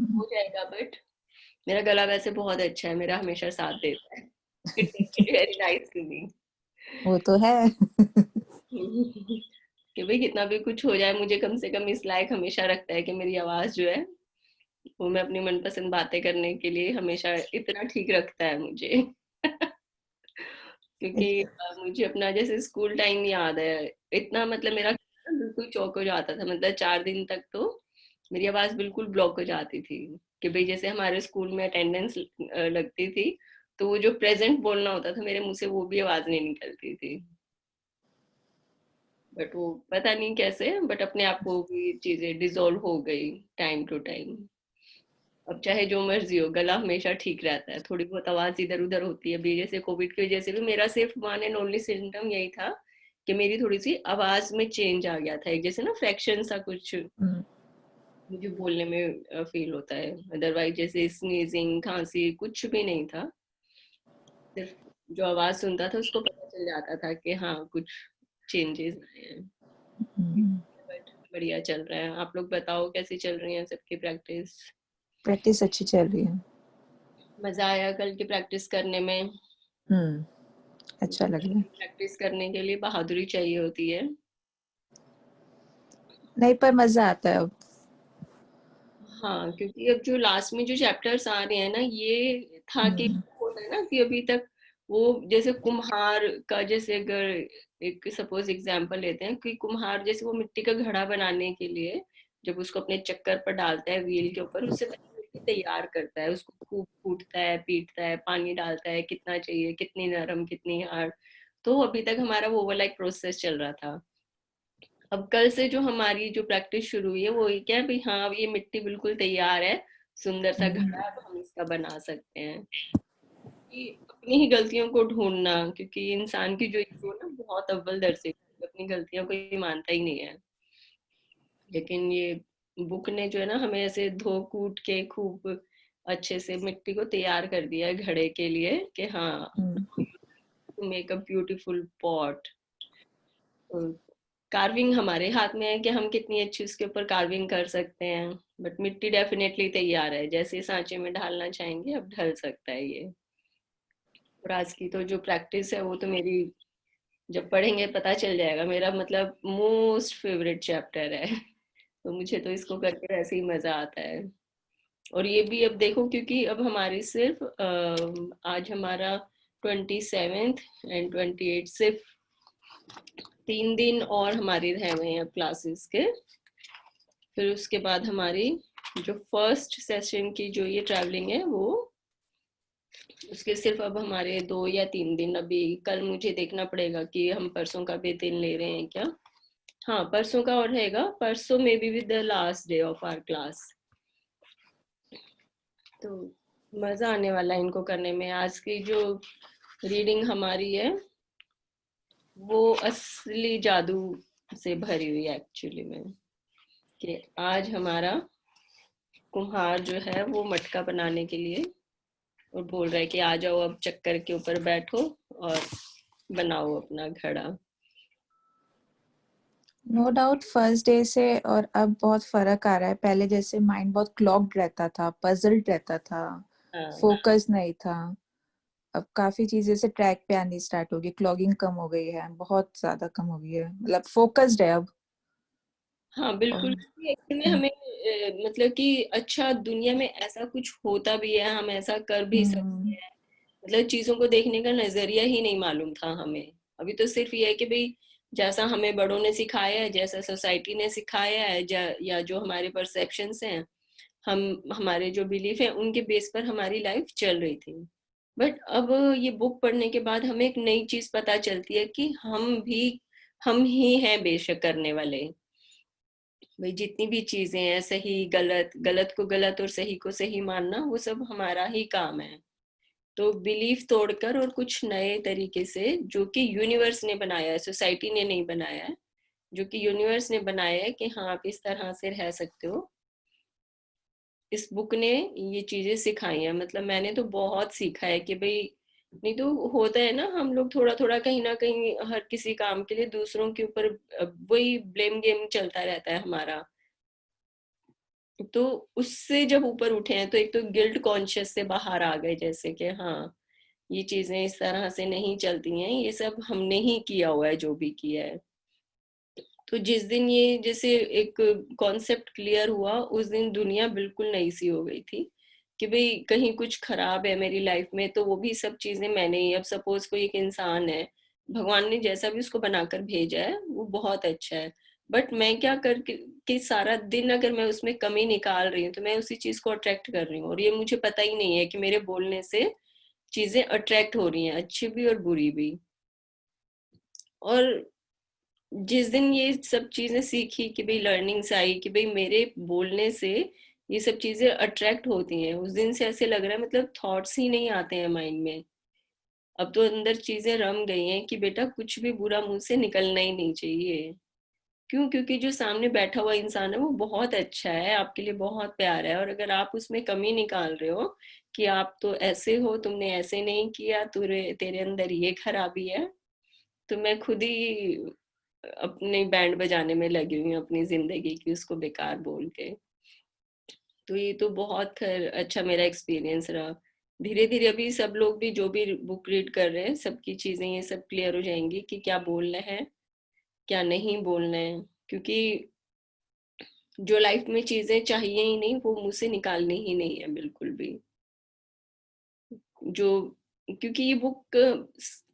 हो जाएगा, बट मेरा गला वैसे बहुत अच्छा है, मेरा हमेशा साथ देता है। It very nice to me. वो तो है। कि भाई कितना भी कुछ हो जाए, मुझे कम से कम इस लायक हमेशा रखता है कि मेरी आवाज जो है वो मैं अपनी मनपसंद बातें करने के लिए हमेशा इतना ठीक रखता है मुझे। क्योंकि मुझे अपना जैसे स्कूल टाइम याद है, इतना मतलब मेरा बिल्कुल चौक हो जाता था, मतलब 4 दिन तक तो मेरी आवाज बिल्कुल ब्लॉक हो जाती थी। कि भाई जैसे हमारे स्कूल में अटेंडेंस लगती थी, तो वो जो प्रेजेंट बोलना होता था मेरे मुंह से, वो भी आवाज नहीं निकलती थी। बट वो पता नहीं कैसे, बट अपने आप को भी चीजें डिसॉल्व हो गई टाइम टू टाइम। अब चाहे जो मर्जी हो, गला हमेशा ठीक रहता है। थोड़ी बहुत आवाज इधर उधर होती है, अभी जैसे कोविड की वजह से भी मेरा सिर्फ वन एंड ओनली सिम्टम यही था कि मेरी थोड़ी सी आवाज में चेंज आ गया था, एक जैसे ना फ्रैक्शन सा कुछ हम्म, मुझे बोलने में फील होता है। अदरवाइज जैसे स्नीजिंग खांसी कुछ भी नहीं था, सिर्फ जो आवाज सुनता था उसको पता चल जाता था कि हाँ कुछ चेंजेस आए हैं। हम्म। बट बढ़िया चल रहा है। आप लोग बताओ कैसी चल रही है सबकी प्रैक्टिस? प्रैक्टिस अच्छी चल रही है। मजा आया कल की प्रैक्टिस करने में? अच्छा लग रहा है। प्रैक्टिस करने के लिए बहादुरी चाहिए होती है। नहीं, पर मजा आता है अब। हाँ, क्योंकि अब जो लास्ट में जो चैप्टर्स आ रहे हैं ना, ये था कि हम्म, होता है ना कि अभी तक वो जैसे कुम्हार का, जैसे अगर एक सपोज एग्जांपल लेते हैं कि कुम्हार जैसे वो मिट्टी का घड़ा बनाने के लिए जब उसको अपने चक्कर पर डालता है व्हील के ऊपर, उससे पहले मिट्टी तैयार करता है, उसको खूब कूटता है, पीटता है, पानी डालता है, कितना चाहिए, कितनी नरम कितनी हार्ड। तो अभी तक हमारा वो वाला एक प्रोसेस चल रहा था। अब कल से जो हमारी जो प्रैक्टिस शुरू हुई है वो ये क्या है भाई, हाँ अब ये मिट्टी बिल्कुल तैयार है, सुंदर सा हम्म, घड़ा, अब हम इसका बना सकते हैं। कि अपनी ही गलतियों को ढूंढना, क्योंकि इंसान की जो ईगो ना बहुत अव्वल दर्जे की, अपनी गलतियों को ये मानता ही नहीं है। लेकिन ये बुक ने जो है ना हमें ऐसे धो कूट के खूब अच्छे से मिट्टी को तैयार कर दिया है घड़े के लिए कि हाँ hmm. To make a beautiful pot. Carving हमारे हाथ में है कि हम कितनी अच्छी उसके ऊपर कार्विंग कर सकते हैं। बट मिट्टी डेफिनेटली तैयार है, जैसे सांचे में ढालना चाहेंगे अब ढल सकता है ये। और आज की तो जो प्रैक्टिस है वो तो मेरी, जब पढ़ेंगे पता चल जाएगा, मेरा मतलब मोस्ट फेवरेट चैप्टर है। तो मुझे तो इसको करके वैसे ही मजा आता है। और ये भी अब देखो, क्योंकि अब हमारी सिर्फ आज हमारा 27th एंड 28, सिर्फ 3 दिन और हमारी रह गए हैं क्लासेस के। फिर उसके बाद हमारी जो फर्स्ट सेशन की जो ये ट्रैवलिंग है वो, उसके सिर्फ अब हमारे 2 या 3 दिन। अभी कल मुझे देखना पड़ेगा कि हम परसों का भी दिन ले रहे हैं क्या। हाँ परसों का और रहेगा, परसों में be with the last day of our class. तो मजा आने वाला है इनको करने में। आज की जो रीडिंग हमारी है वो असली जादू से भरी हुई है एक्चुअली में। कि आज हमारा कुम्हार जो है वो मटका बनाने के लिए और बोल रहा है कि आ जाओ अब चक्कर के ऊपर बैठो और बनाओ अपना घड़ा। नो डाउट फर्स्ट डे से और अब बहुत फर्क आ रहा है। पहले जैसे माइंड बहुत क्लॉग्ड रहता था, पजल्ड रहता था, हाँ फोकस नहीं था। अब काफी चीजें से ट्रैक पे आनी स्टार्ट होगी, क्लॉगिंग कम हो गई है, बहुत ज्यादा कम हो गई है, मतलब फोकस्ड है अब। हाँ और बिल्कुल। एक्चुअली में हमें मतलब कि अच्छा दुनिया में ऐसा कुछ होता भी है, हम ऐसा कर भी सकते हम्म, हैं। मतलब चीजों को देखने का नजरिया ही नहीं मालूम था हमें। अभी तो सिर्फ ये है कि भाई जैसा हमें बड़ों ने सिखाया है, जैसा सोसाइटी ने सिखाया है, या जो हमारे परसेप्शंस हैं, हम हमारे जो बिलीफ है उनके बेस पर हमारी लाइफ चल रही थी। बट अब ये बुक पढ़ने के बाद हमें एक नई चीज पता चलती है कि हम ही हैं बेशक करने वाले। भाई जितनी भी चीजें हैं, सही गलत, गलत को गलत और सही को सही मानना, वो सब हमारा ही काम है। तो बिलीफ तोड़कर और कुछ नए तरीके से, जो कि यूनिवर्स ने बनाया है, सोसाइटी ने नहीं बनाया है, जो कि यूनिवर्स ने बनाया है कि हाँ आप इस तरह से रह सकते हो, इस बुक ने ये चीजें सिखाई हैं। मतलब मैंने तो बहुत सीखा है कि भाई, नहीं तो होता है ना हम लोग थोड़ा थोड़ा कहीं ना कहीं हर किसी काम के लिए दूसरों के ऊपर वही ब्लेम गेम चलता रहता है हमारा। तो उससे जब ऊपर उठे हैं तो एक तो गिल्ट कॉन्शियस से बाहर आ गए, जैसे कि हाँ ये चीजें इस तरह से नहीं चलती हैं, ये सब हमने ही किया हुआ है जो भी किया है। तो जिस दिन ये जैसे एक कॉन्सेप्ट क्लियर हुआ, उस दिन दुनिया बिल्कुल नई सी हो गई थी कि भाई कहीं कुछ खराब है मेरी लाइफ में तो वो भी सब चीजें मैंने ही, अब सपोज कोई एक इंसान है, भगवान ने जैसा भी उसको बनाकर भेजा है वो बहुत अच्छा है, बट मैं क्या कर कि सारा दिन अगर मैं उसमें कमी निकाल रही हूँ तो मैं उसी चीज को अट्रैक्ट कर रही हूँ, और ये मुझे पता ही नहीं है कि मेरे बोलने से चीजें अट्रैक्ट हो रही हैं, अच्छी भी और बुरी भी। और जिस दिन ये सब चीजें सीखी कि भाई लर्निंग्स आई कि भाई मेरे बोलने से ये सब चीजें अट्रैक्ट होती हैं, उस दिन से ऐसे लग रहा है मतलब थॉट्स ही नहीं आते हैं माइंड में। अब तो अंदर चीजें रम गई हैं कि बेटा कुछ भी बुरा मुंह से निकलना ही नहीं चाहिए। क्यों? क्योंकि जो सामने बैठा हुआ इंसान है वो बहुत अच्छा है, आपके लिए बहुत प्यारा है, और अगर आप उसमें कमी निकाल रहे हो कि आप तो ऐसे हो, तुमने ऐसे नहीं किया, तेरे अंदर ये खराबी है, तो मैं खुद ही अपनी बैंड बजाने में लगी हुई हूँ अपनी जिंदगी की, उसको बेकार बोल के। तो ये तो बहुत खैर अच्छा मेरा एक्सपीरियंस रहा। धीरे धीरे अभी सब लोग भी जो भी बुक रीड कर रहे हैं सबकी चीजें ये सब क्लियर हो जाएंगी कि क्या बोलना है क्या नहीं बोलना है, क्योंकि जो लाइफ में चीजें चाहिए ही नहीं वो मुंह से निकालनी ही नहीं है बिल्कुल भी। जो क्योंकि ये बुक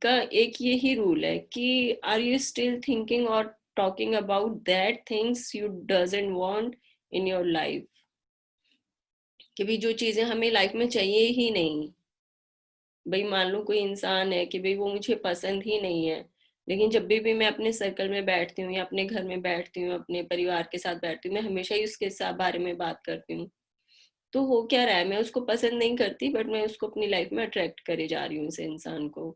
का एक यही रूल है कि आर यू स्टिल थिंकिंग और talking about that things you doesn't want in your life, कि भी जो चीजें हमें लाइफ में चाहिए ही नहीं। भाई मान लो कोई इंसान है कि भाई वो मुझे पसंद ही नहीं है, लेकिन जब भी मैं अपने सर्कल में बैठती हूँ या अपने घर में बैठती हूँ अपने परिवार के साथ बैठती हूँ, मैं हमेशा ही उसके साथ बारे में बात करती हूँ। तो हो क्या रहा है, मैं उसको पसंद नहीं करती बट मैं उसको अपनी लाइफ में अट्रैक्ट करे जा रही हूँ उस इंसान को।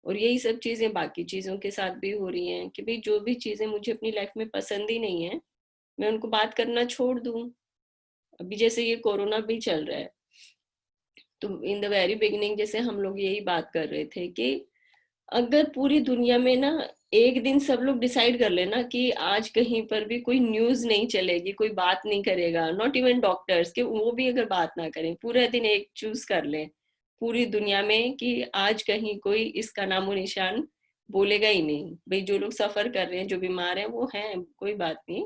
और यही सब चीजें बाकी चीजों के साथ भी हो रही हैं कि भाई जो भी चीजें मुझे अपनी लाइफ में पसंद ही नहीं है मैं उनको बात करना छोड़ दूं। अभी जैसे ये कोरोना भी चल रहा है, तो इन द वेरी बिगिनिंग जैसे हम लोग यही बात कर रहे थे कि अगर पूरी दुनिया में ना एक दिन सब लोग डिसाइड कर लेना कि आज कहीं पर भी कोई न्यूज नहीं चलेगी, कोई बात नहीं करेगा, नॉट इवन डॉक्टर्स के वो भी अगर बात ना करें, पूरा दिन एक चूज कर लें पूरी दुनिया में कि आज कहीं कोई इसका नामो निशान बोलेगा ही नहीं, भाई जो लोग सफर कर रहे हैं जो बीमार हैं वो हैं कोई बात नहीं,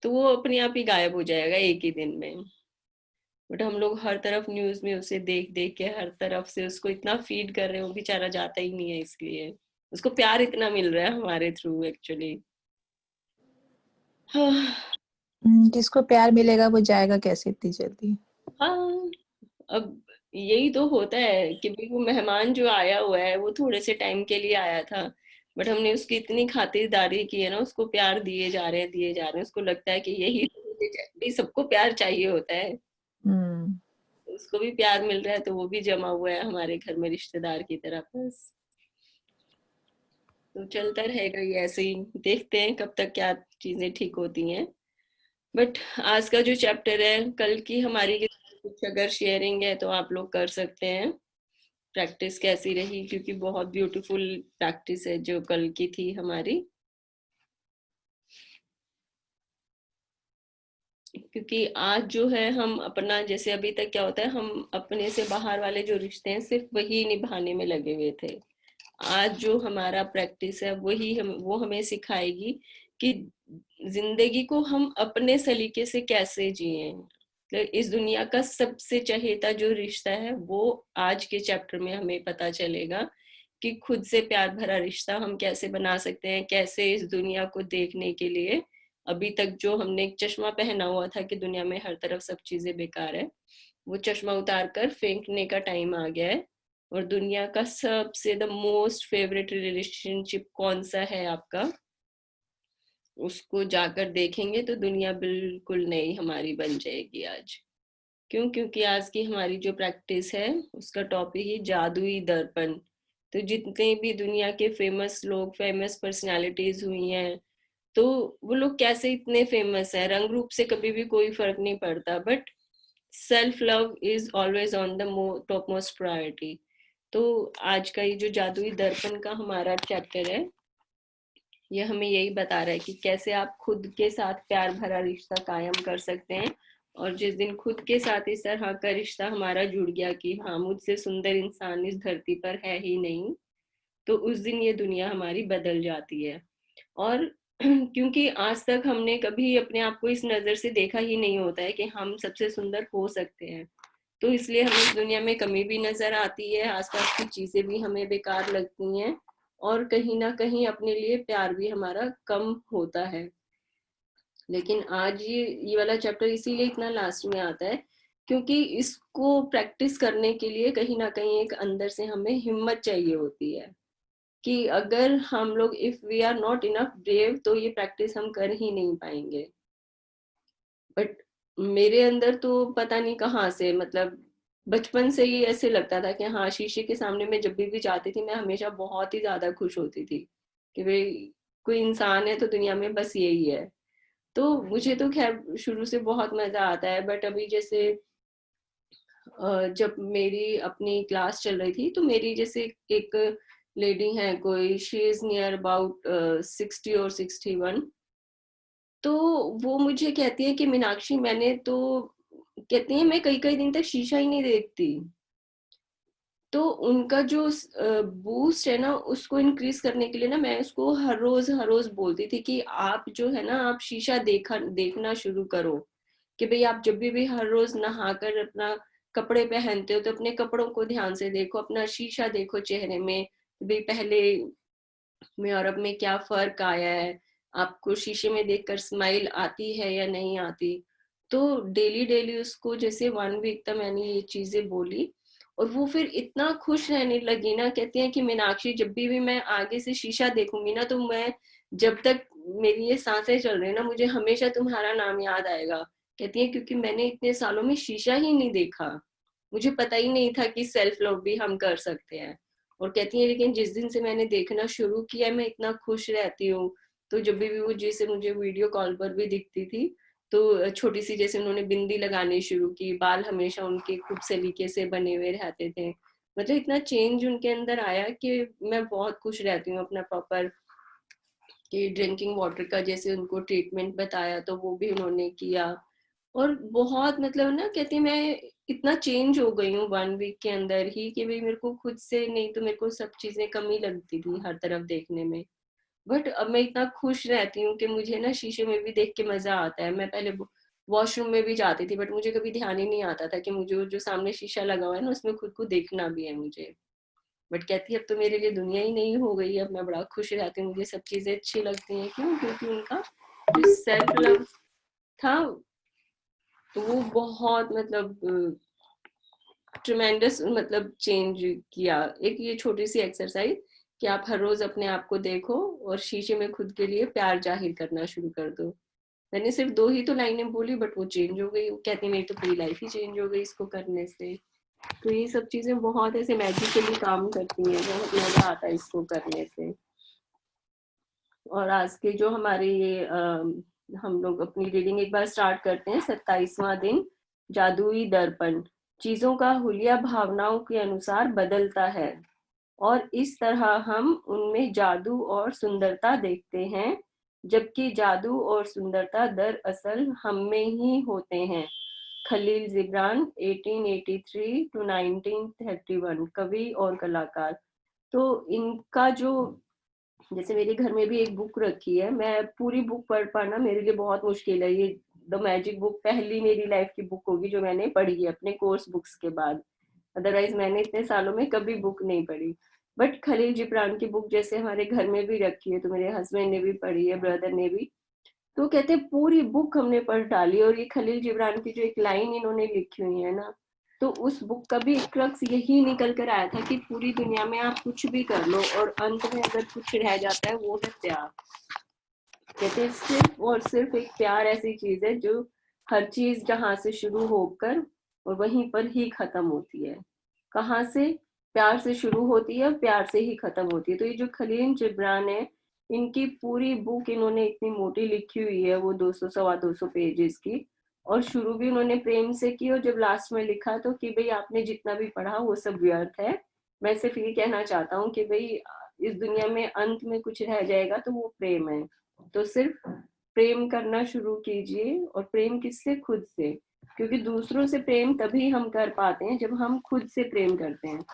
तो वो अपने आप ही गायब हो जाएगा एक ही दिन में। बट हम लोग हर तरफ न्यूज में उसे देख देख के हर तरफ से उसको इतना फीड कर रहे हैं, वो बेचारा जाता ही नहीं है, इसलिए उसको प्यार इतना मिल रहा है हमारे थ्रू एक्चुअली। हाँ। जिसको प्यार मिलेगा वो जाएगा कैसे इतनी जल्दी? हाँ, अब यही तो होता है कि भाई वो मेहमान जो आया हुआ है वो थोड़े से टाइम के लिए आया था, बट हमने उसकी इतनी खातिरदारी की है ना, उसको प्यार दिए जा रहे हैं, उसको लगता है कि यही तो भाई सबको प्यार चाहिए होता है, हम्म। उसको भी प्यार मिल रहा है तो वो भी जमा हुआ है हमारे घर में रिश्तेदार की तरह, बस तो चलता रहेगा ये ऐसे ही, देखते हैं कब तक क्या चीजें ठीक होती हैं। बट आज का जो चैप्टर है कल की हमारी कुछ अगर शेयरिंग है तो आप लोग कर सकते हैं, प्रैक्टिस कैसी रही, क्योंकि बहुत ब्यूटीफुल प्रैक्टिस है जो कल की थी हमारी। क्योंकि आज जो है हम अपना जैसे अभी तक क्या होता है हम अपने से बाहर वाले जो रिश्ते हैं सिर्फ वही निभाने में लगे हुए थे, आज जो हमारा प्रैक्टिस है वही वो हमें सिखाएगी कि जिंदगी को हम अपने सलीके से कैसे जिए। तो इस दुनिया का सबसे चहेता जो रिश्ता है वो आज के चैप्टर में हमें पता चलेगा कि खुद से प्यार भरा रिश्ता हम कैसे बना सकते हैं, कैसे इस दुनिया को देखने के लिए अभी तक जो हमने एक चश्मा पहना हुआ था कि दुनिया में हर तरफ सब चीजें बेकार है, वो चश्मा उतार कर फेंकने का टाइम आ गया है। और दुनिया का सबसे द मोस्ट फेवरेट रिलेशनशिप कौन सा है आपका, उसको जाकर देखेंगे तो दुनिया बिल्कुल नई हमारी बन जाएगी आज। क्यों? क्योंकि आज की हमारी जो प्रैक्टिस है उसका टॉपिक ही जादुई दर्पण। तो जितने भी दुनिया के फेमस लोग फेमस पर्सनालिटीज हुई हैं, तो वो लोग कैसे इतने फेमस हैं, रंग रूप से कभी भी कोई फर्क नहीं पड़ता, but self love is always on the top most priority. तो आज का ये जो जादुई दर्पण का हमारा चैप्टर है ये हमें यही बता रहा है कि कैसे आप खुद के साथ प्यार भरा रिश्ता कायम कर सकते हैं। और जिस दिन खुद के साथ इस तरह का रिश्ता हमारा जुड़ गया कि हाँ, मुझसे सुंदर इंसान इस धरती पर है ही नहीं, तो उस दिन ये दुनिया हमारी बदल जाती है। और क्योंकि आज तक हमने कभी अपने आप को इस नज़र से देखा ही नहीं होता है कि हम सबसे सुंदर हो सकते हैं, तो इसलिए हमें इस दुनिया में कमी भी नज़र आती है, आसपास की चीज़ें भी हमें बेकार लगती हैं, और कहीं ना कहीं अपने लिए प्यार भी हमारा कम होता है। लेकिन आज ये वाला चैप्टर इसीलिए इतना लास्ट में आता है क्योंकि इसको प्रैक्टिस करने के लिए कहीं ना कहीं एक अंदर से हमें हिम्मत चाहिए होती है कि अगर हम लोग if we are not enough brave तो ये प्रैक्टिस हम कर ही नहीं पाएंगे। बट मेरे अंदर तो पता नहीं कहाँ से, मतलब बचपन से ही ऐसे लगता था कि हाँ, शीशे के सामने मैं जब भी जाती थी मैं हमेशा बहुत ही ज्यादा खुश होती थी कि भाई कोई इंसान है तो दुनिया में बस यही है। तो मुझे तो खैर शुरू से बहुत मजा आता है। बट अभी जैसे जब मेरी अपनी क्लास चल रही थी तो मेरी जैसे एक लेडी है, कोई शी इज नियर अबाउट 60 और 61, तो वो मुझे कहती है कि मीनाक्षी मैंने तो, कहती है मैं कई कई दिन तक शीशा ही नहीं देखती। तो उनका जो बूस्ट है ना उसको इंक्रीज करने के लिए ना मैं उसको हर रोज बोलती थी कि आप जो है ना आप शीशा देखना शुरू करो, कि भाई आप जब भी हर रोज नहाकर अपना कपड़े पहनते हो तो अपने कपड़ों को ध्यान से देखो, अपना शीशा देखो चेहरे में, भाई पहले में और अब में क्या फर्क आया है, आपको शीशे में देखकर स्माइल आती है या नहीं आती। तो डेली डेली उसको जैसे 1 वीक तक मैंने ये चीजें बोली और वो फिर इतना खुश रहने लगी ना, कहती है कि मीनाक्षी जब भी मैं आगे से शीशा देखूंगी ना तो मैं, जब तक मेरी ये सांसें चल रही है ना, मुझे हमेशा तुम्हारा नाम याद आएगा। कहती है क्योंकि मैंने इतने सालों में शीशा ही नहीं देखा, मुझे पता ही नहीं था कि सेल्फ लव भी हम कर सकते हैं। और कहती है लेकिन जिस दिन से मैंने देखना शुरू किया मैं इतना खुश रहती हूँ। तो जब भी वो जैसे मुझे वीडियो कॉल पर भी दिखती थी तो छोटी सी जैसे उन्होंने बिंदी लगानी शुरू की, बाल हमेशा उनके खूब सलीके से बने हुए रहते थे, मतलब इतना चेंज उनके अंदर आया कि मैं बहुत खुश रहती हूँ। अपना प्रॉपर कि ड्रिंकिंग वाटर का जैसे उनको ट्रीटमेंट बताया तो वो भी उन्होंने किया। और बहुत मतलब ना कहती मैं इतना चेंज हो गई हूँ 1 वीक के अंदर ही कि भाई मेरे को खुद से नहीं तो मेरे को सब चीजें कमी लगती थी हर तरफ देखने में। बट अब मैं इतना खुश रहती हूँ कि मुझे ना शीशे में भी देख के मजा आता है। मैं पहले वॉशरूम में भी जाती थी बट मुझे कभी ध्यान ही नहीं आता था कि मुझे वो जो सामने शीशा लगा हुआ है ना उसमें खुद को देखना भी है मुझे। बट कहती है अब तो मेरे लिए दुनिया ही नहीं हो गई, अब मैं बड़ा खुश रहती हूँ, मुझे सब चीजें अच्छी लगती हैं। क्यों? क्योंकि उनका जो सेल्फ लव था तो वो बहुत मतलब ट्रिमेंडस मतलब चेंज किया। एक ये छोटी सी एक्सरसाइज कि आप हर रोज अपने आप को देखो और शीशे में खुद के लिए प्यार जाहिर करना शुरू कर दो। मैंने सिर्फ 2 ही तो लाइनें बोली बट वो चेंज हो गई, वो कहती मेरी तो पूरी लाइफ ही चेंज हो गई इसको करने से। तो ये सब चीजें बहुत ऐसे मैजिकली काम करती हैं, बहुत मजा आता है इसको करने से। और आज के जो हमारे ये हम लोग अपनी रीडिंग एक बार स्टार्ट करते हैं। 27वां दिन, जादुई दर्पण। चीजों का हुलिया भावनाओं के अनुसार बदलता है और इस तरह हम उनमें जादू और सुंदरता देखते हैं, जबकि जादू और सुंदरता दरअसल हम में ही होते हैं। खलील जिब्रान 1883 टू 1931, कवि और कलाकार। तो इनका जो जैसे मेरे घर में भी एक बुक रखी है, मैं पूरी बुक पढ़ पाना मेरे लिए बहुत मुश्किल है। ये द मैजिक बुक पहली मेरी लाइफ की बुक होगी जो मैंने पढ़ी है अपने कोर्स बुक्स के बाद, अदरवाइज मैंने इतने सालों में कभी बुक नहीं पढ़ी। बट खलील जिब्रान की बुक जैसे हमारे घर में भी रखी है तो मेरे हस्बैंड ने भी पढ़ी है, ब्रदर ने भी। तो कहते हैं पूरी बुक हमने पढ़ डाली। और ये खलील जिब्रान की जो एक लाइन इन्होंने लिखी हुई है ना, तो उस बुक का भी क्रक्स यही निकल कर आया था कि पूरी दुनिया में आप कुछ भी कर लो और अंत में अगर कुछ रह जाता है वो है प्यार। कहते हैं सिर्फ और सिर्फ एक प्यार ऐसी चीज है जो हर चीज जहां से शुरू होकर और वहीं पर ही खत्म होती है। कहाँ से? प्यार से शुरू होती है और प्यार से ही खत्म होती है। तो ये जो खलील जिब्रान है, इनकी पूरी बुक इन्होंने इतनी मोटी लिखी हुई है, वो 200 सवा 200 पेजेस की। और शुरू भी उन्होंने प्रेम से की और जब लास्ट में लिखा तो कि भाई आपने जितना भी पढ़ा वो सब व्यर्थ है, मैं सिर्फ ये कहना चाहता हूँ कि भाई इस दुनिया में अंत में कुछ रह जाएगा तो वो प्रेम है। तो सिर्फ प्रेम करना शुरू कीजिए, और प्रेम किससे? खुद से। क्योंकि दूसरों से प्रेम तभी हम कर पाते हैं जब हम खुद से प्रेम करते हैं।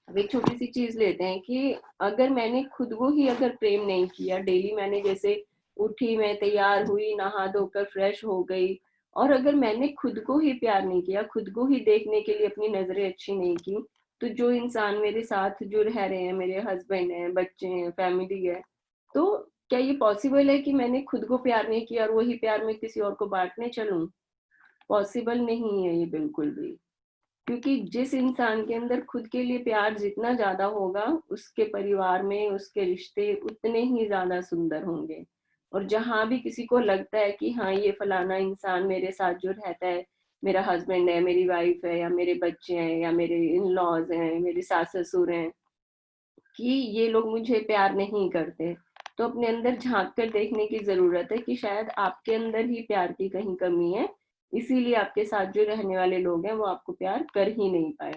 अब एक छोटी सी चीज लेते हैं कि अगर मैंने खुद को ही अगर प्रेम नहीं किया, डेली मैंने जैसे उठी, मैं तैयार हुई, नहा धोकर फ्रेश हो गई, और अगर मैंने खुद को ही प्यार नहीं किया, खुद को ही देखने के लिए अपनी नजरें अच्छी नहीं की, तो जो इंसान मेरे साथ जो रह रहे हैं, मेरे हस्बैंड हैं, बच्चे हैं, फैमिली है, तो क्या ये पॉसिबल है कि मैंने खुद को प्यार नहीं किया और वही प्यार मैं किसी और को बांटने चलूं? पॉसिबल नहीं है ये बिल्कुल भी। क्योंकि जिस इंसान के अंदर खुद के लिए प्यार जितना ज्यादा होगा, उसके परिवार में उसके रिश्ते उतने ही ज्यादा सुंदर होंगे। और जहां भी किसी को लगता है कि हाँ, ये फलाना इंसान मेरे साथ जो रहता है, मेरा हस्बैंड है, मेरी वाइफ है, या मेरे बच्चे हैं, या मेरे इन लॉज हैं, मेरे सास ससुर हैं, कि ये लोग मुझे प्यार नहीं करते, तो अपने अंदर झांक कर देखने की जरूरत है कि शायद आपके अंदर ही प्यार की कहीं कमी है, इसीलिए आपके साथ जो रहने वाले लोग हैं वो आपको प्यार कर ही नहीं पाए,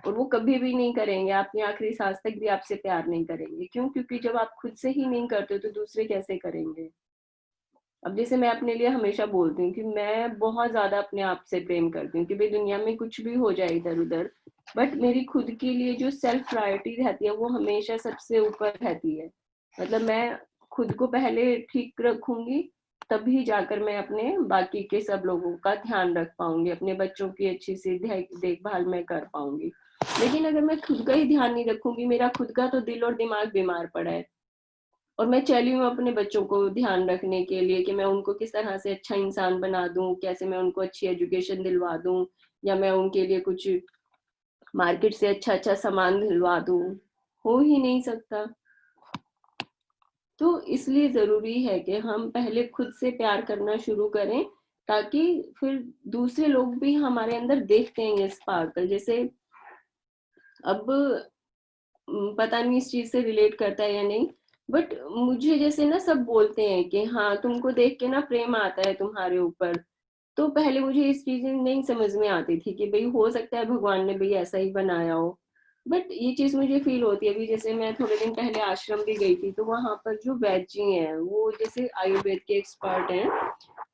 और वो कभी भी नहीं करेंगे, अपनी आखिरी सांस तक भी आपसे प्यार नहीं करेंगे। क्यों? क्योंकि जब आप खुद से ही नहीं करते तो दूसरे कैसे करेंगे? अब जैसे मैं अपने लिए हमेशा बोलती हूँ कि मैं बहुत ज्यादा अपने आप से प्रेम करती हूँ कि भाई दुनिया में कुछ भी हो जाए इधर उधर, बट मेरी खुद के लिए जो सेल्फ प्रायोरिटी रहती है वो हमेशा सबसे ऊपर रहती है। मतलब मैं खुद को पहले ठीक रखूंगी, तभी जाकर मैं अपने बाकी के सब लोगों का ध्यान रख पाऊंगी, अपने बच्चों की अच्छी सी देखभाल मैं कर पाऊंगी। लेकिन अगर मैं खुद का ही ध्यान नहीं रखूंगी, मेरा खुद का तो दिल और दिमाग बीमार पड़ा है, और मैं चली हूँ अपने बच्चों को ध्यान रखने के लिए कि मैं उनको किस तरह से अच्छा इंसान बना दूं, कैसे मैं उनको अच्छी एजुकेशन दिलवा दूं, या मैं उनके लिए कुछ मार्केट से अच्छा अच्छा सामान दिलवा दूं, हो ही नहीं सकता। तो इसलिए जरूरी है कि हम पहले खुद से प्यार करना शुरू करें, ताकि फिर दूसरे लोग भी हमारे अंदर देखते हैं ये स्पार्कल। जैसे अब पता नहीं इस चीज से रिलेट करता है या नहीं, बट मुझे जैसे ना सब बोलते हैं कि हाँ, तुमको देख के ना प्रेम आता है तुम्हारे ऊपर। तो पहले मुझे इस चीज नहीं समझ में आती थी कि भाई हो सकता है भगवान ने भाई ऐसा ही बनाया हो, बट ये चीज मुझे फील होती है अभी। जैसे मैं थोड़े दिन पहले आश्रम भी गई थी, तो वहां पर जो वैद जी हैं वो जैसे आयुर्वेद के एक्सपर्ट हैं,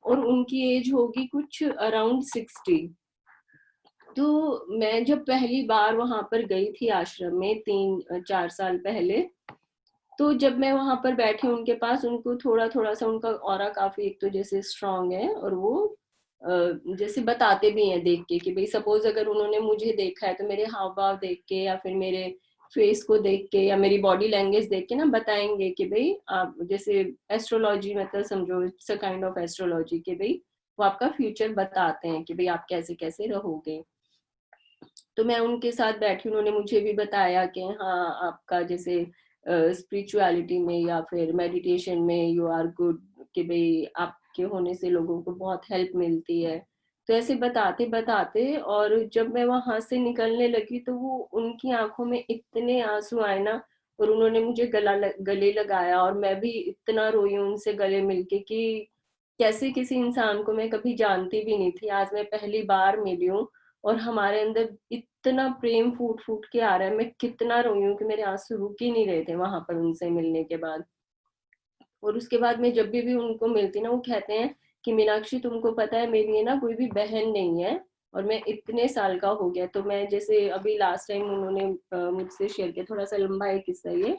और उनकी एज होगी कुछ अराउंड 60। तो मैं जब पहली बार वहां पर गई थी आश्रम में 3-4 साल पहले, तो जब मैं वहां पर बैठी उनके पास, उनको थोड़ा थोड़ा सा उनका ऑरा काफी एक तो जैसे स्ट्रांग है, और वो जैसे बताते भी हैं देख के कि भाई सपोज अगर उन्होंने मुझे देखा है तो मेरे हाव भाव देख के, या फिर मेरे फेस को देख के, या मेरी बॉडी लैंग्वेज देख के ना बताएंगे कि भाई आप जैसे एस्ट्रोलॉजी, मतलब समझो it's a kind of astrology, कि भाई वो आपका फ्यूचर बताते हैं कि भाई आप कैसे कैसे रहोगे। तो मैं उनके साथ बैठी, उन्होंने मुझे भी बताया कि हाँ, आपका जैसे स्पिरिचुअलिटी में या फिर मेडिटेशन में यू आर गुड, कि भाई आपके होने से लोगों को बहुत हेल्प मिलती है। तो ऐसे बताते बताते, और जब मैं वहां से निकलने लगी तो वो उनकी आंखों में इतने आंसू आए ना, और उन्होंने मुझे गले लगाया, और मैं भी इतना रोई उनसे गले मिलके कि कैसे किसी इंसान को मैं कभी जानती भी नहीं थी, आज मैं पहली बार मिली हूँ, और हमारे अंदर इतना प्रेम फूट फूट के आ रहा है। मैं कितना रोई हूँ कि मेरे आंसू रुक ही नहीं रहे थे वहां पर उनसे मिलने के बाद। और उसके बाद मैं जब भी उनको मिलती ना, वो कहते हैं कि मीनाक्षी, तुमको पता है मेरी है ना कोई भी बहन नहीं है, और मैं इतने साल का हो गया। तो मैं जैसे अभी लास्ट टाइम उन्होंने मुझसे शेयर किया, थोड़ा सा लंबा है किस्सा ये,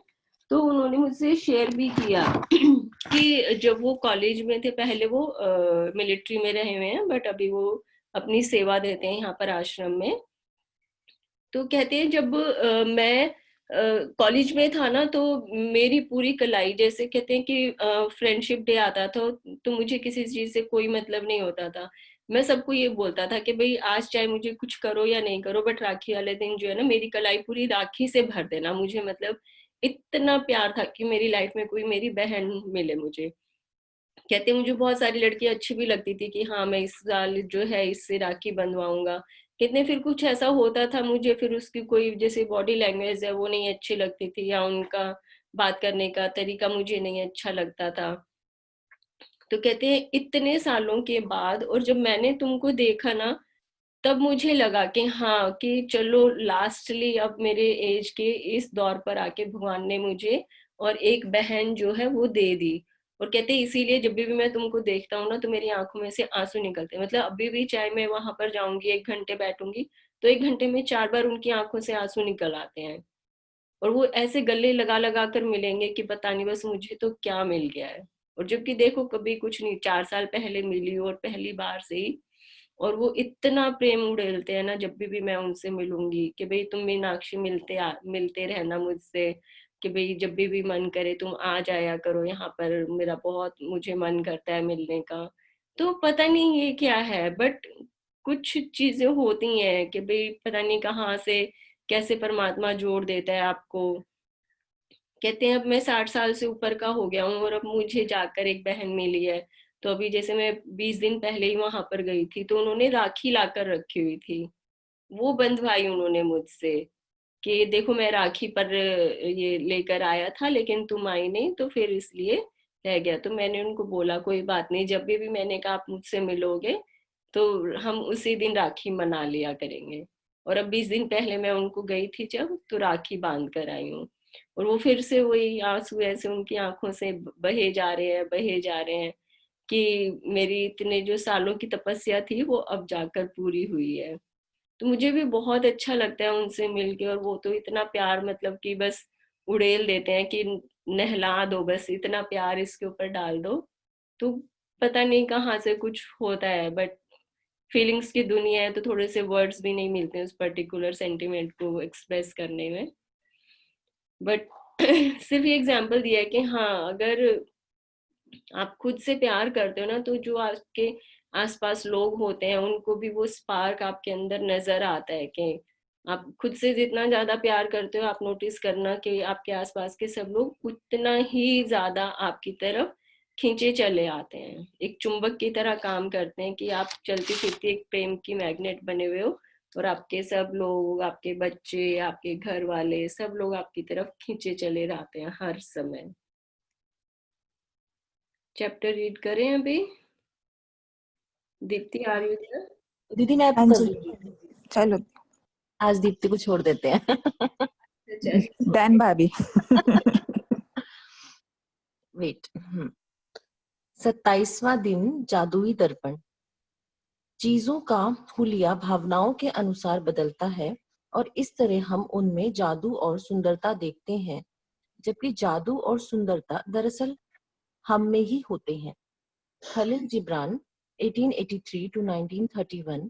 तो उन्होंने मुझसे शेयर भी किया कि जब वो कॉलेज में थे, पहले वो मिलिट्री में रहे हुए हैं, बट अभी वो अपनी सेवा देते हैं यहाँ पर आश्रम में। तो कहते हैं जब मैं कॉलेज में था ना, तो मेरी पूरी कलाई, जैसे कहते हैं कि फ्रेंडशिप डे आता था तो मुझे किसी चीज से कोई मतलब नहीं होता था। मैं सबको ये बोलता था कि भाई आज चाहे मुझे कुछ करो या नहीं करो, बट राखी वाले दिन जो है ना, मेरी कलाई पूरी राखी से भर देना मुझे। मतलब इतना प्यार था कि मेरी लाइफ में कोई मेरी बहन मिले मुझे। कहते मुझे बहुत सारी लड़कियां अच्छी भी लगती थी कि हाँ, मैं इस साल जो है इससे राखी बंधवाऊंगा। कितने फिर कुछ ऐसा होता था मुझे, फिर उसकी कोई जैसे बॉडी लैंग्वेज है वो नहीं अच्छी लगती थी, या उनका बात करने का तरीका मुझे नहीं अच्छा लगता था। तो कहते हैं इतने सालों के बाद, और जब मैंने तुमको देखा ना, तब मुझे लगा कि हाँ, कि चलो लास्टली अब मेरे एज के इस दौर पर आके भगवान ने मुझे और एक बहन जो है वो दे दी। और कहते हैं इसीलिए जब भी मैं तुमको देखता हूँ ना तो मेरी आंखों में से आंसू निकलते हैं। मतलब अभी भी चाहे मैं वहां पर जाऊंगी 1 घंटे बैठूंगी तो 1 घंटे में 4 बार उनकी आंखों से आंसू निकल आते हैं। और वो ऐसे गले लगा लगा कर मिलेंगे कि पता नहीं बस मुझे तो क्या मिल गया है। और जबकि देखो कभी कुछ नहीं, 4 साल पहले मिली और पहली बार से ही। और वो इतना प्रेम उड़ेलते हैं ना जब भी मैं उनसे मिलूंगी कि भाई तुम मीनाक्षी मिलते रहना मुझसे, कि भाई जब भी मन करे तुम आ जाया करो यहाँ पर, मेरा बहुत मुझे मन करता है मिलने का। तो पता नहीं ये क्या है, बट कुछ चीजें होती हैं कि भाई पता नहीं कहाँ से कैसे परमात्मा जोड़ देता है आपको। कहते हैं अब मैं 60 साल से ऊपर का हो गया हूँ और अब मुझे जाकर एक बहन मिली है। तो अभी जैसे मैं 20 दिन पहले ही वहां पर गई थी तो उन्होंने राखी लाकर रखी हुई थी। वो बंधवाई उन्होंने मुझसे कि देखो मैं राखी पर ये लेकर आया था लेकिन तुम आई नहीं तो फिर इसलिए रह गया। तो मैंने उनको बोला कोई बात नहीं, जब भी मैंने कहा आप मुझसे मिलोगे तो हम उसी दिन राखी मना लिया करेंगे। और अब 20 दिन पहले मैं उनको गई थी जब, तो राखी बांध कर आई हूँ। और वो फिर से वही आंसू ऐसे उनकी आंखों से बहे जा रहे हैं, बहे जा रहे हैं कि मेरी इतने जो सालों की तपस्या थी वो अब जाकर पूरी हुई है। तो मुझे भी बहुत अच्छा लगता है उनसे मिलके। और वो तो इतना प्यार मतलब कि बस उड़ेल देते हैं कि नहला दो, बस इतना प्यार इसके ऊपर डाल दो। तो पता नहीं कहाँ से कुछ होता है, बट फीलिंग्स की दुनिया है तो थोड़े से वर्ड्स भी नहीं मिलते उस पर्टिकुलर सेंटिमेंट को एक्सप्रेस करने में। बट सिर्फ ये एग्जांपल दिया है कि हाँ, अगर आप खुद से प्यार करते हो ना तो जो आपके आसपास लोग होते हैं उनको भी वो स्पार्क आपके अंदर नजर आता है कि आप खुद से जितना ज्यादा प्यार करते हो, आप नोटिस करना कि आपके आसपास के सब लोग उतना ही ज्यादा आपकी तरफ खींचे चले आते हैं। एक चुंबक की तरह काम करते हैं कि आप चलती फिरती एक प्रेम की मैग्नेट बने हुए हो और आपके सब लोग, आपके बच्चे, आपके घर वाले, सब लोग आपकी तरफ खींचे चले रहते हैं हर समय। चैप्टर रीड करें अभी? Deepti are you there? दीदी मैं हाँ कर जी, लूंगी, चलो आज दीप्ति को छोड़ देते हैं। डन भाभी। वेट। 27वां दिन जादुई दर्पण। चीजों का हुलिया भावनाओं के अनुसार बदलता है और इस तरह हम उनमें जादू और सुंदरता देखते हैं, जबकि जादू और सुंदरता दरअसल हम में ही होते हैं। खलील जिब्रान 1883 to 1931,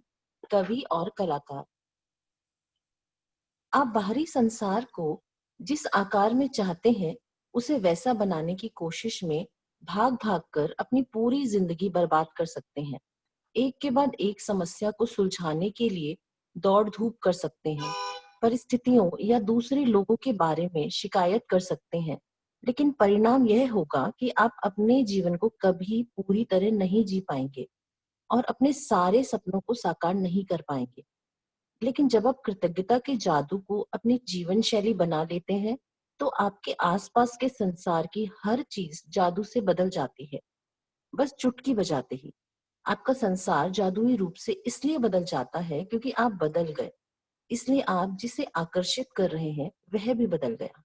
कवि और कलाकार। आप बाहरी संसार को जिस आकार में चाहते हैं उसे वैसा बनाने की कोशिश में भाग भाग कर अपनी पूरी जिंदगी बर्बाद कर सकते हैं। एक के बाद एक समस्या को सुलझाने के लिए दौड़ धूप कर सकते हैं, परिस्थितियों या दूसरे लोगों के बारे में शिकायत कर सकते हैं, लेकिन परिणाम यह होगा कि आप अपने जीवन को कभी पूरी तरह नहीं जी पाएंगे और अपने सारे सपनों को साकार नहीं कर पाएंगे। लेकिन जब आप कृतज्ञता के जादू को अपनी जीवन शैली बना लेते हैं तो आपके आसपास के संसार की हर चीज जादू से बदल जाती है। बस चुटकी बजाते ही आपका संसार जादुई रूप से इसलिए बदल जाता है क्योंकि आप बदल गए, इसलिए आप जिसे आकर्षित कर रहे हैं वह भी बदल गया।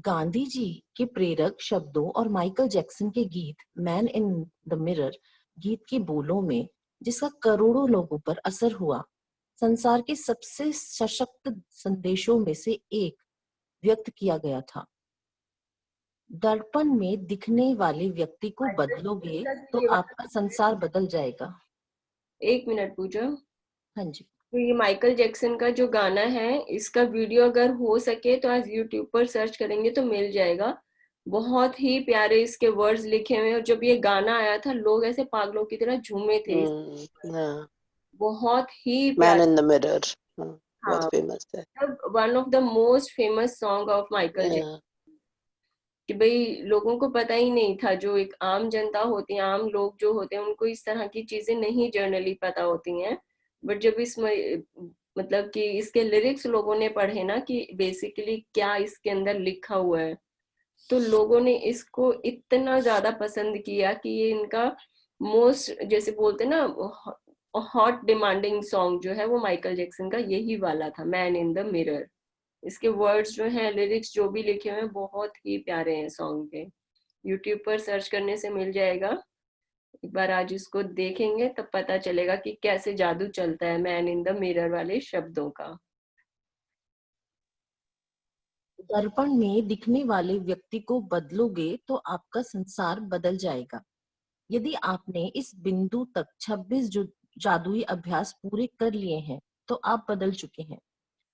गांधी जी के प्रेरक शब्दों और माइकल जैक्सन के गीत मैन इन द मिरर गीत के बोलों में, जिसका करोड़ों लोगों पर असर हुआ, संसार के सबसे सशक्त संदेशों में से एक व्यक्त किया गया था। दर्पण में दिखने वाले व्यक्ति को बदलोगे तो आपका संसार बदल जाएगा। 1 मिनट पूजा। हाँ जी। तो ये माइकल जैक्सन का जो गाना है इसका वीडियो अगर हो सके तो आज यूट्यूब पर सर्च करेंगे तो मिल जाएगा। बहुत ही प्यारे इसके वर्ड्स लिखे हुए हैं और जब ये गाना आया था लोग ऐसे पागलों की तरह झूमे थे। हाँ, बहुत ही मैन प्यारे। इन द मिरर, बहुत हाँ, फेमस है। One of the most famous song of Michael Jackson. हाँ, कि भाई लोगों को पता ही नहीं था, जो एक आम जनता होती है, आम लोग जो होते हैं उनको इस तरह की चीजें नहीं जर्नली पता होती हैं। बट जब मतलब कि इसके लिरिक्स लोगों ने पढ़े ना कि बेसिकली क्या इसके अंदर लिखा हुआ है, तो लोगों ने इसको इतना ज्यादा पसंद किया कि ये इनका मोस्ट, जैसे बोलते हैं ना, हॉट डिमांडिंग सॉन्ग जो है वो माइकल जैक्सन का यही वाला था, मैन इन द मिरर। इसके वर्ड्स जो हैं, लिरिक्स जो भी लिखे हुए हैं, बहुत ही प्यारे हैं सॉन्ग के। यूट्यूब पर सर्च करने से मिल जाएगा। एक बार आज इसको देखेंगे तब पता चलेगा कि कैसे जादू चलता है मैन इन द मिरर वाले शब्दों का। दर्पण में दिखने वाले व्यक्ति को बदलोगे तो आपका संसार बदल जाएगा। यदि आपने इस बिंदु तक 26 जो जादुई अभ्यास पूरे कर लिए हैं तो आप बदल चुके हैं।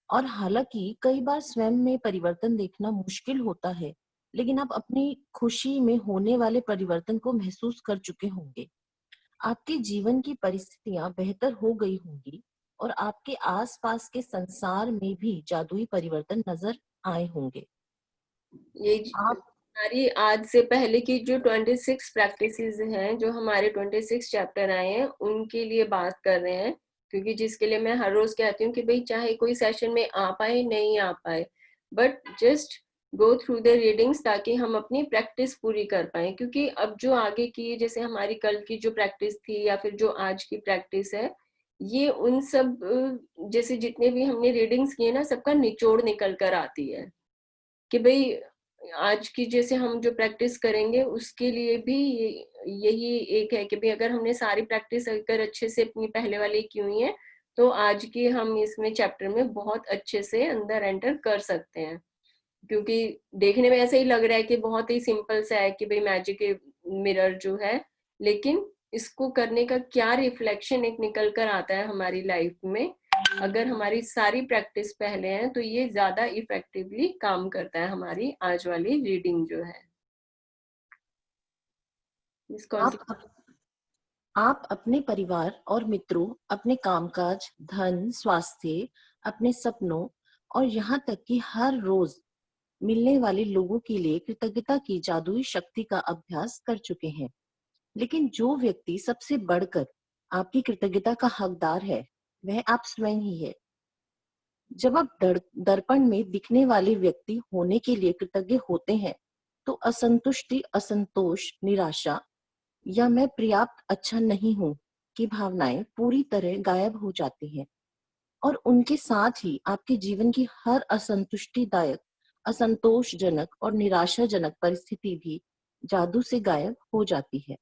और हालांकि कई बार स्वयं में परिवर्तन देखना मुश्किल होता है, लेकिन आप अपनी खुशी में होने वाले परिवर्तन को महसूस कर चुके होंगे। आपके जीवन की परिस्थितियां बेहतर हो गई होंगी और आपके आसपास के संसार में भी जादुई परिवर्तन नजर आए होंगे। ये आप हमारी आज से पहले की जो 26 प्रैक्टिसेस हैं, जो हमारे 26 चैप्टर आए हैं, उनके लिए बात कर रहे हैं। क्योंकि जिसके लिए मैं हर रोज कहती हूँ कि भाई चाहे कोई सेशन में आ पाए नहीं आ पाए, but just go through the readings, ताकि हम अपनी प्रैक्टिस पूरी कर पाए। क्योंकि अब जो आगे की, जैसे हमारी कल की जो प्रैक्टिस थी या फिर जो आज की प्रैक्टिस है, ये उन सब जैसे जितने भी हमने रीडिंग्स किए ना, सबका निचोड़ निकल कर आती है कि भाई आज की जैसे हम जो प्रैक्टिस करेंगे उसके लिए भी यही एक है कि भाई अगर हमने सारी प्रैक्टिस अगर अच्छे से अपनी पहले वाली की हुई है, तो आज की हम इसमें चैप्टर में बहुत अच्छे से अंदर एंटर कर सकते हैं। क्योंकि देखने में ऐसा ही लग रहा है कि बहुत ही सिंपल सा है कि भाई मैजिक मिरर जो है, लेकिन इसको करने का क्या रिफ्लेक्शन एक निकल कर आता है हमारी लाइफ में, अगर हमारी सारी प्रैक्टिस पहले है तो ये ज्यादा इफेक्टिवली काम करता है हमारी आज वाली रीडिंग जो है। आप आप अपने परिवार और मित्रों, अपने कामकाज, धन, स्वास्थ्य, अपने सपनों और यहाँ तक कि हर रोज मिलने वाले लोगों के लिए कृतज्ञता की जादुई शक्ति का अभ्यास कर चुके हैं। लेकिन जो व्यक्ति सबसे बढ़कर आपकी कृतज्ञता का हकदार है, वह आप स्वयं ही है। जब आप दर्पण में दिखने वाले व्यक्ति होने के लिए कृतज्ञ होते हैं, तो असंतुष्टि, असंतोष, निराशा या मैं पर्याप्त अच्छा नहीं हूँ की भावनाएं पूरी तरह गायब हो जाती हैं। और उनके साथ ही आपके जीवन की हर असंतुष्टिदायक, असंतोषजनक और निराशाजनक परिस्थिति भी जादू से गायब हो जाती है।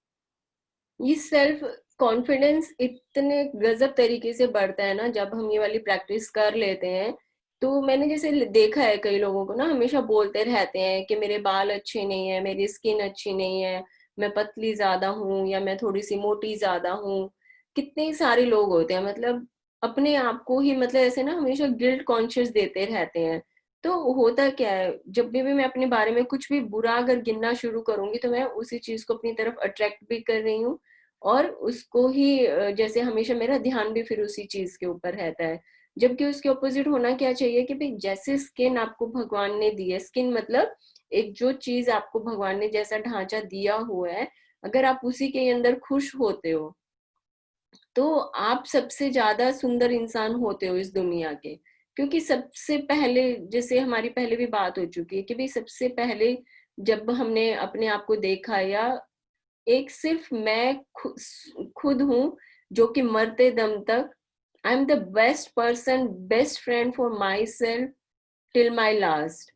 ये सेल्फ कॉन्फिडेंस इतने गजब तरीके से बढ़ता है ना जब हम ये वाली प्रैक्टिस कर लेते हैं। तो मैंने जैसे देखा है कई लोगों को ना हमेशा बोलते रहते हैं कि मेरे बाल अच्छे नहीं है, मेरी स्किन अच्छी नहीं है, मैं पतली ज्यादा हूँ या मैं थोड़ी सी मोटी ज्यादा हूँ। कितने सारे लोग होते हैं, मतलब अपने आप को ही मतलब ऐसे ना हमेशा गिल्ट कॉन्शियस देते रहते हैं। तो होता क्या है, जब भी मैं अपने बारे में कुछ भी बुरा अगर गिनना शुरू करूंगी तो मैं उसी चीज को अपनी तरफ अट्रैक्ट भी कर रही हूँ, और उसको ही जैसे हमेशा मेरा ध्यान भी फिर उसी चीज के ऊपर रहता है। जबकि उसके ऑपोजिट होना क्या चाहिए कि भाई जैसे स्किन आपको भगवान ने दी है, स्किन मतलब एक जो चीज आपको भगवान ने जैसा ढांचा दिया हुआ है, अगर आप उसी के अंदर खुश होते हो तो आप सबसे ज्यादा सुंदर इंसान होते हो इस दुनिया के। क्योंकि सबसे पहले, जैसे हमारी पहले भी बात हो चुकी है कि भाई सबसे पहले जब हमने अपने आप को देखा, या एक सिर्फ मैं खुद हूँ जो कि मरते दम तक I am the best person, best friend for my self till my last.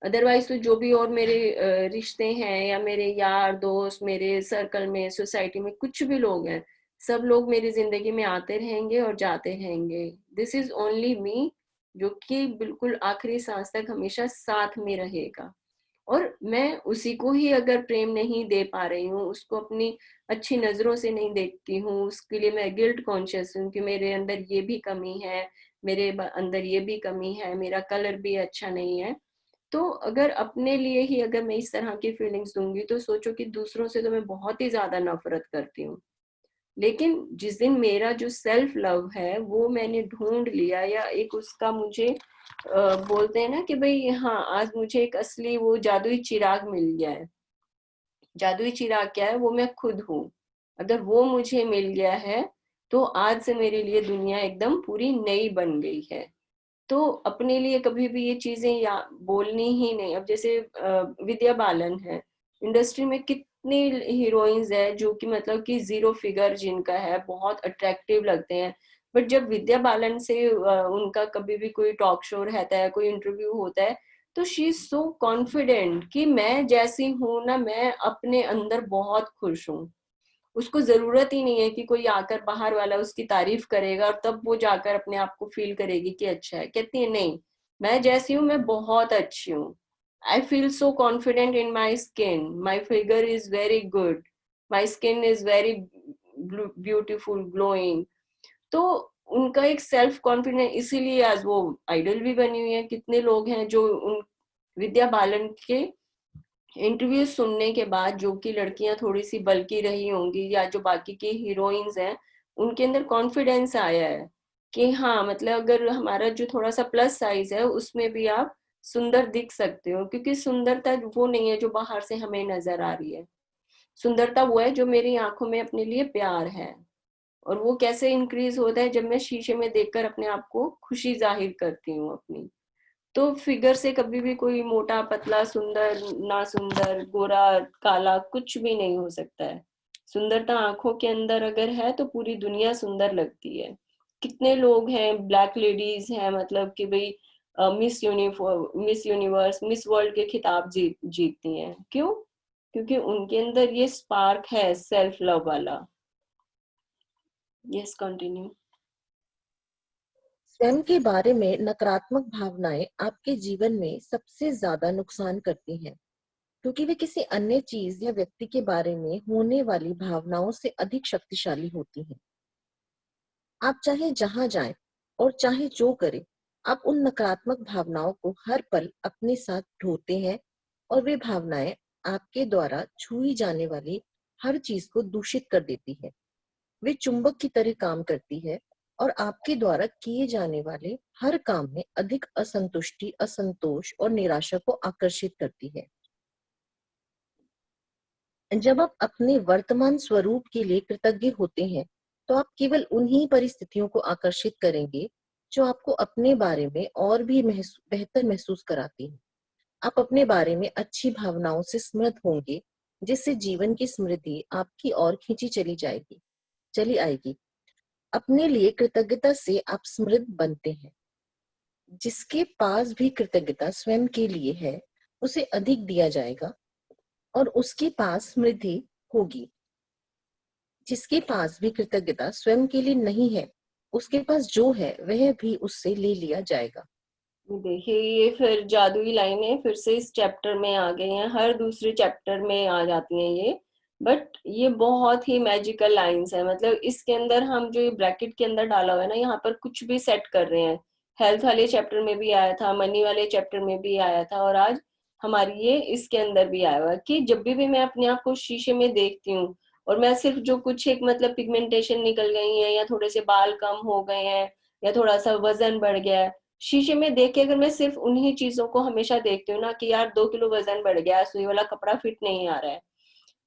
Otherwise तो जो भी और मेरे रिश्ते हैं या मेरे यार दोस्त, मेरे सर्कल में, सोसाइटी में कुछ भी लोग हैं, सब लोग मेरी जिंदगी में आते रहेंगे और जाते रहेंगे। दिस इज ओनली मी जो कि बिल्कुल आखिरी सांस तक हमेशा साथ में रहेगा। और मैं उसी को ही अगर प्रेम नहीं दे पा रही हूँ, उसको अपनी अच्छी नजरों से नहीं देखती हूँ, उसके लिए मैं गिल्ट कॉन्शियस हूँ कि मेरे अंदर ये भी कमी है, मेरे अंदर ये भी कमी है, मेरा कलर भी अच्छा नहीं है। तो अगर अपने लिए ही अगर मैं इस तरह की फीलिंग्स दूंगी तो सोचो कि दूसरों से तो मैं बहुत ही ज्यादा नफरत करती हूँ। लेकिन जिस दिन मेरा जो सेल्फ लव है वो मैंने ढूंढ लिया, या एक उसका मुझे बोलते हैं ना कि भाई हाँ आज मुझे एक असली वो जादुई चिराग मिल गया है। जादुई चिराग क्या है, वो मैं खुद हूँ। अगर वो मुझे मिल गया है तो आज से मेरे लिए दुनिया एकदम पूरी नई बन गई है। तो अपने लिए कभी भी ये चीजें या बोलनी ही नहीं। अब जैसे विद्या बालन है, इंडस्ट्री में कितनी हीरोइंस है जो कि मतलब कि जीरो फिगर जिनका है, बहुत अट्रैक्टिव लगते हैं, बट जब विद्या बालन से उनका कभी भी कोई टॉक शो रहता है, कोई इंटरव्यू होता है, तो शी इज सो कॉन्फिडेंट कि मैं जैसी हूं ना, मैं अपने अंदर बहुत खुश हूँ। उसको जरूरत ही नहीं है कि कोई आकर बाहर वाला उसकी तारीफ करेगा और तब वो जाकर अपने आप को फील करेगी कि अच्छा है। कहती है नहीं, मैं जैसी हूँ मैं बहुत अच्छी हूँ। I feel so confident in my skin, my figure is very good, my skin is very beautiful glowing. तो उनका एक सेल्फ कॉन्फिडेंस, इसीलिए आज वो आइडल भी बनी हुई है। कितने लोग हैं जो उन विद्या बालन के इंटरव्यू सुनने के बाद, जो कि लड़कियां थोड़ी सी बल्की रही होंगी या जो बाकी की हीरोइंस हैं, उनके अंदर कॉन्फिडेंस आया है कि हाँ मतलब अगर हमारा जो थोड़ा सा प्लस साइज है उसमें भी आप सुंदर दिख सकते हो, क्योंकि सुंदरता वो नहीं है जो बाहर से हमें नजर आ रही है। सुंदरता वो है जो मेरी आंखों में अपने लिए प्यार है। और वो कैसे इंक्रीज होता है, जब मैं शीशे में देखकर अपने आप को खुशी जाहिर करती हूँ अपनी। तो फिगर से कभी भी कोई मोटा पतला सुंदर ना सुंदर गोरा काला कुछ भी नहीं हो सकता है। सुंदरता आंखों के अंदर अगर है तो पूरी दुनिया सुंदर लगती है। कितने लोग हैं, ब्लैक लेडीज हैं, मतलब कि भाई मिस यूनिवर्स, मिस वर्ल्ड के खिताब जीतती हैं। क्यों? क्योंकि उनके अंदर ये स्पार्क है सेल्फ लव वाला। Yes, continue. स्वयं के बारे में नकारात्मक भावनाएं आपके जीवन में सबसे ज्यादा नुकसान करती हैं, क्योंकि वे किसी अन्य चीज या व्यक्ति के बारे में होने वाली भावनाओं से अधिक शक्तिशाली होती हैं। आप चाहे जहां जाएं और चाहे जो करें, आप उन नकारात्मक भावनाओं को हर पल अपने साथ ढोते हैं, और वे भावनाएं आपके द्वारा छुई जाने वाली हर चीज को दूषित कर देती है। वे चुंबक की तरह काम करती है और आपके द्वारा किए जाने वाले हर काम में अधिक असंतुष्टि, असंतोष और निराशा को आकर्षित करती है। जब आप अपने वर्तमान स्वरूप के लिए कृतज्ञ होते हैं, तो आप केवल उन्हीं परिस्थितियों को आकर्षित करेंगे जो आपको अपने बारे में और भी बेहतर महसूस कराती हैं। आप अपने बारे में अच्छी भावनाओं से समृद्ध होंगे, जिससे जीवन की समृद्धि आपकी ओर खींची चली आएगी। अपने लिए कृतज्ञता से आप समृद्ध बनते हैं। जिसके पास भी कृतज्ञता स्वयं के लिए है, उसे अधिक दिया जाएगा और उसके पास समृद्धि होगी। जिसके पास भी कृतज्ञता स्वयं के लिए नहीं है, उसके पास जो है वह भी उससे ले लिया जाएगा। देखिए, ये फिर जादुई लाइनें फिर से इस चैप्टर में आ गई हैं, हर दूसरे चैप्टर में आ जाती हैं ये। बट ये बहुत ही मैजिकल लाइंस है, मतलब इसके अंदर हम जो ये ब्रैकेट के अंदर डाला हुआ है ना, यहाँ पर कुछ भी सेट कर रहे हैं। हेल्थ वाले चैप्टर में भी आया था, मनी वाले चैप्टर में भी आया था, और आज हमारी ये इसके अंदर भी आया हुआ है कि जब भी मैं अपने आप को शीशे में देखती हूँ और मैं सिर्फ जो कुछ एक मतलब पिगमेंटेशन निकल गई है, या थोड़े से बाल कम हो गए हैं, या थोड़ा सा वजन बढ़ गया है, शीशे में देख के अगर मैं सिर्फ उन्हीं चीजों को हमेशा देखती हूँ ना कि यार 2 किलो वजन बढ़ गया, सुई वाला कपड़ा फिट नहीं आ रहा है,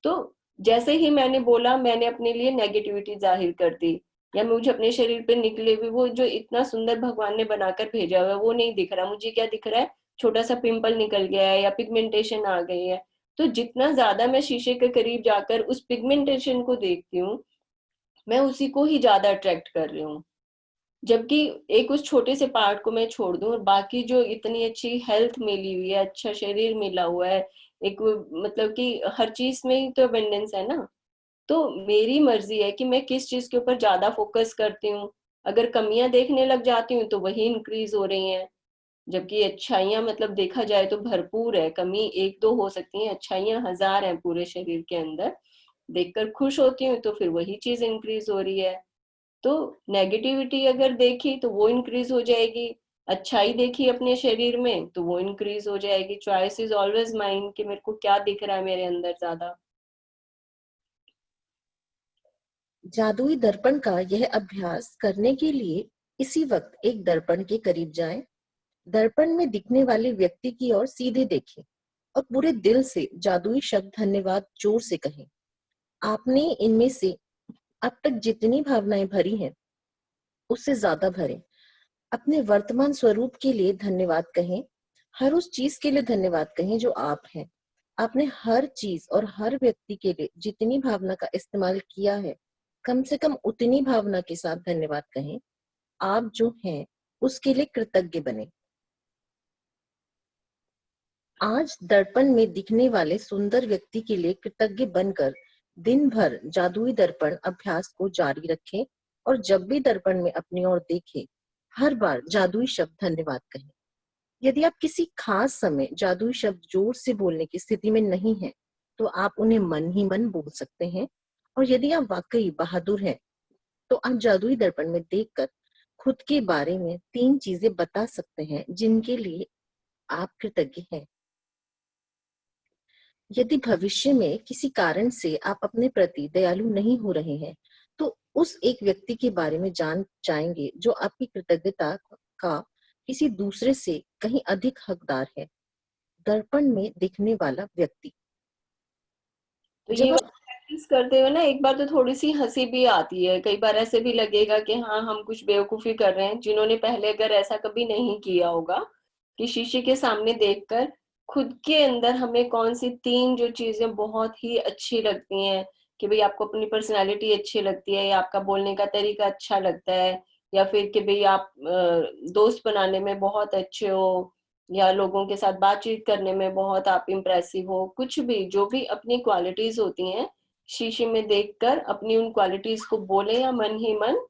तो जैसे ही मैंने बोला, मैंने अपने लिए नेगेटिविटी जाहिर कर दी, या मुझे अपने शरीर पे निकले हुए वो जो इतना सुंदर भगवान ने बनाकर भेजा हुआ है वो नहीं दिख रहा, मुझे क्या दिख रहा है, छोटा सा पिंपल निकल गया है या पिगमेंटेशन आ गई है। तो जितना ज्यादा मैं शीशे के करीब जाकर उस पिगमेंटेशन को देखती हूँ, मैं उसी को ही ज्यादा अट्रैक्ट कर रही हूँ। जबकि एक उस छोटे से पार्ट को मैं छोड़ दूं और बाकी जो इतनी अच्छी हेल्थ मिली हुई है, अच्छा शरीर मिला हुआ है, एक मतलब कि हर चीज में ही तो अबेंडेंस है ना। तो मेरी मर्जी है कि मैं किस चीज के ऊपर ज्यादा फोकस करती हूँ। अगर कमियां देखने लग जाती हूँ तो वही इंक्रीज हो रही हैं, जबकि अच्छाइयां मतलब देखा जाए तो भरपूर है, कमी एक दो हो सकती है, अच्छाइयां हजार हैं पूरे शरीर के अंदर। देखकर खुश होती हूँ तो फिर वही चीज इंक्रीज हो रही है। तो नेगेटिविटी अगर देखी तो वो इंक्रीज हो जाएगी, अच्छाई देखी अपने शरीर में तो वो इंक्रीज हो जाएगी। चॉइस इज ऑलवेज माइन कि मेरे को क्या दिख रहा है मेरे अंदर ज्यादा। जादुई दर्पण का यह अभ्यास करने के लिए इसी वक्त एक दर्पण के करीब जाएं। दर्पण में दिखने वाले व्यक्ति की ओर सीधे देखें और पूरे दिल से जादुई शब्द धन्यवाद जोर से कहें। आपने इनमें से अब तक जितनी भावनाएं भरी हैं, उससे ज्यादा भरें। अपने वर्तमान स्वरूप के लिए धन्यवाद कहें, हर उस चीज के लिए धन्यवाद कहें जो आप हैं। आपने हर चीज और हर व्यक्ति के लिए जितनी भावना का इस्तेमाल किया है, कम से कम उतनी भावना के साथ धन्यवाद कहें। आप जो हैं उसके लिए कृतज्ञ बने। आज दर्पण में दिखने वाले सुंदर व्यक्ति के लिए कृतज्ञ बनकर दिन भर जादुई दर्पण अभ्यास को जारी रखें और जब भी दर्पण में अपनी ओर देखें, हर बार जादुई शब्द धन्यवाद कहें। यदि आप किसी खास समय जादुई शब्द जोर से बोलने की स्थिति में नहीं हैं, तो आप उन्हें मन ही मन बोल सकते हैं। और यदि आप वाकई बहादुर हैं, तो आप जादुई दर्पण में देखकर खुद के बारे में 3 चीजें बता सकते हैं जिनके लिए आप कृतज्ञ हैं। यदि भविष्य में किसी कारण से आप अपने प्रति दयालु नहीं हो रहे हैं, तो उस एक व्यक्ति के बारे में जान जाएंगे जो आपकी कृतज्ञता का किसी दूसरे से कहीं अधिक हकदार है। दर्पण में दिखने वाला व्यक्ति। तो ये जब आप प्रैक्टिस करते हुए ना एक बार तो थोड़ी सी हंसी भी आती है, कई बार ऐसे भी लगेगा कि हाँ हम कुछ बेवकूफी कर रहे हैं, जिन्होंने पहले अगर ऐसा कभी नहीं किया होगा कि शीशे के सामने देखकर खुद के अंदर हमें कौन सी 3 जो चीजें बहुत ही अच्छी लगती हैं, कि भाई आपको अपनी पर्सनालिटी अच्छी लगती है या आपका बोलने का तरीका अच्छा लगता है, या फिर कि भाई आप दोस्त बनाने में बहुत अच्छे हो, या लोगों के साथ बातचीत करने में बहुत आप इम्प्रेसिव हो, कुछ भी जो भी अपनी क्वालिटीज होती हैं, शीशे में देखकर अपनी उन क्वालिटीज को बोले या मन ही मन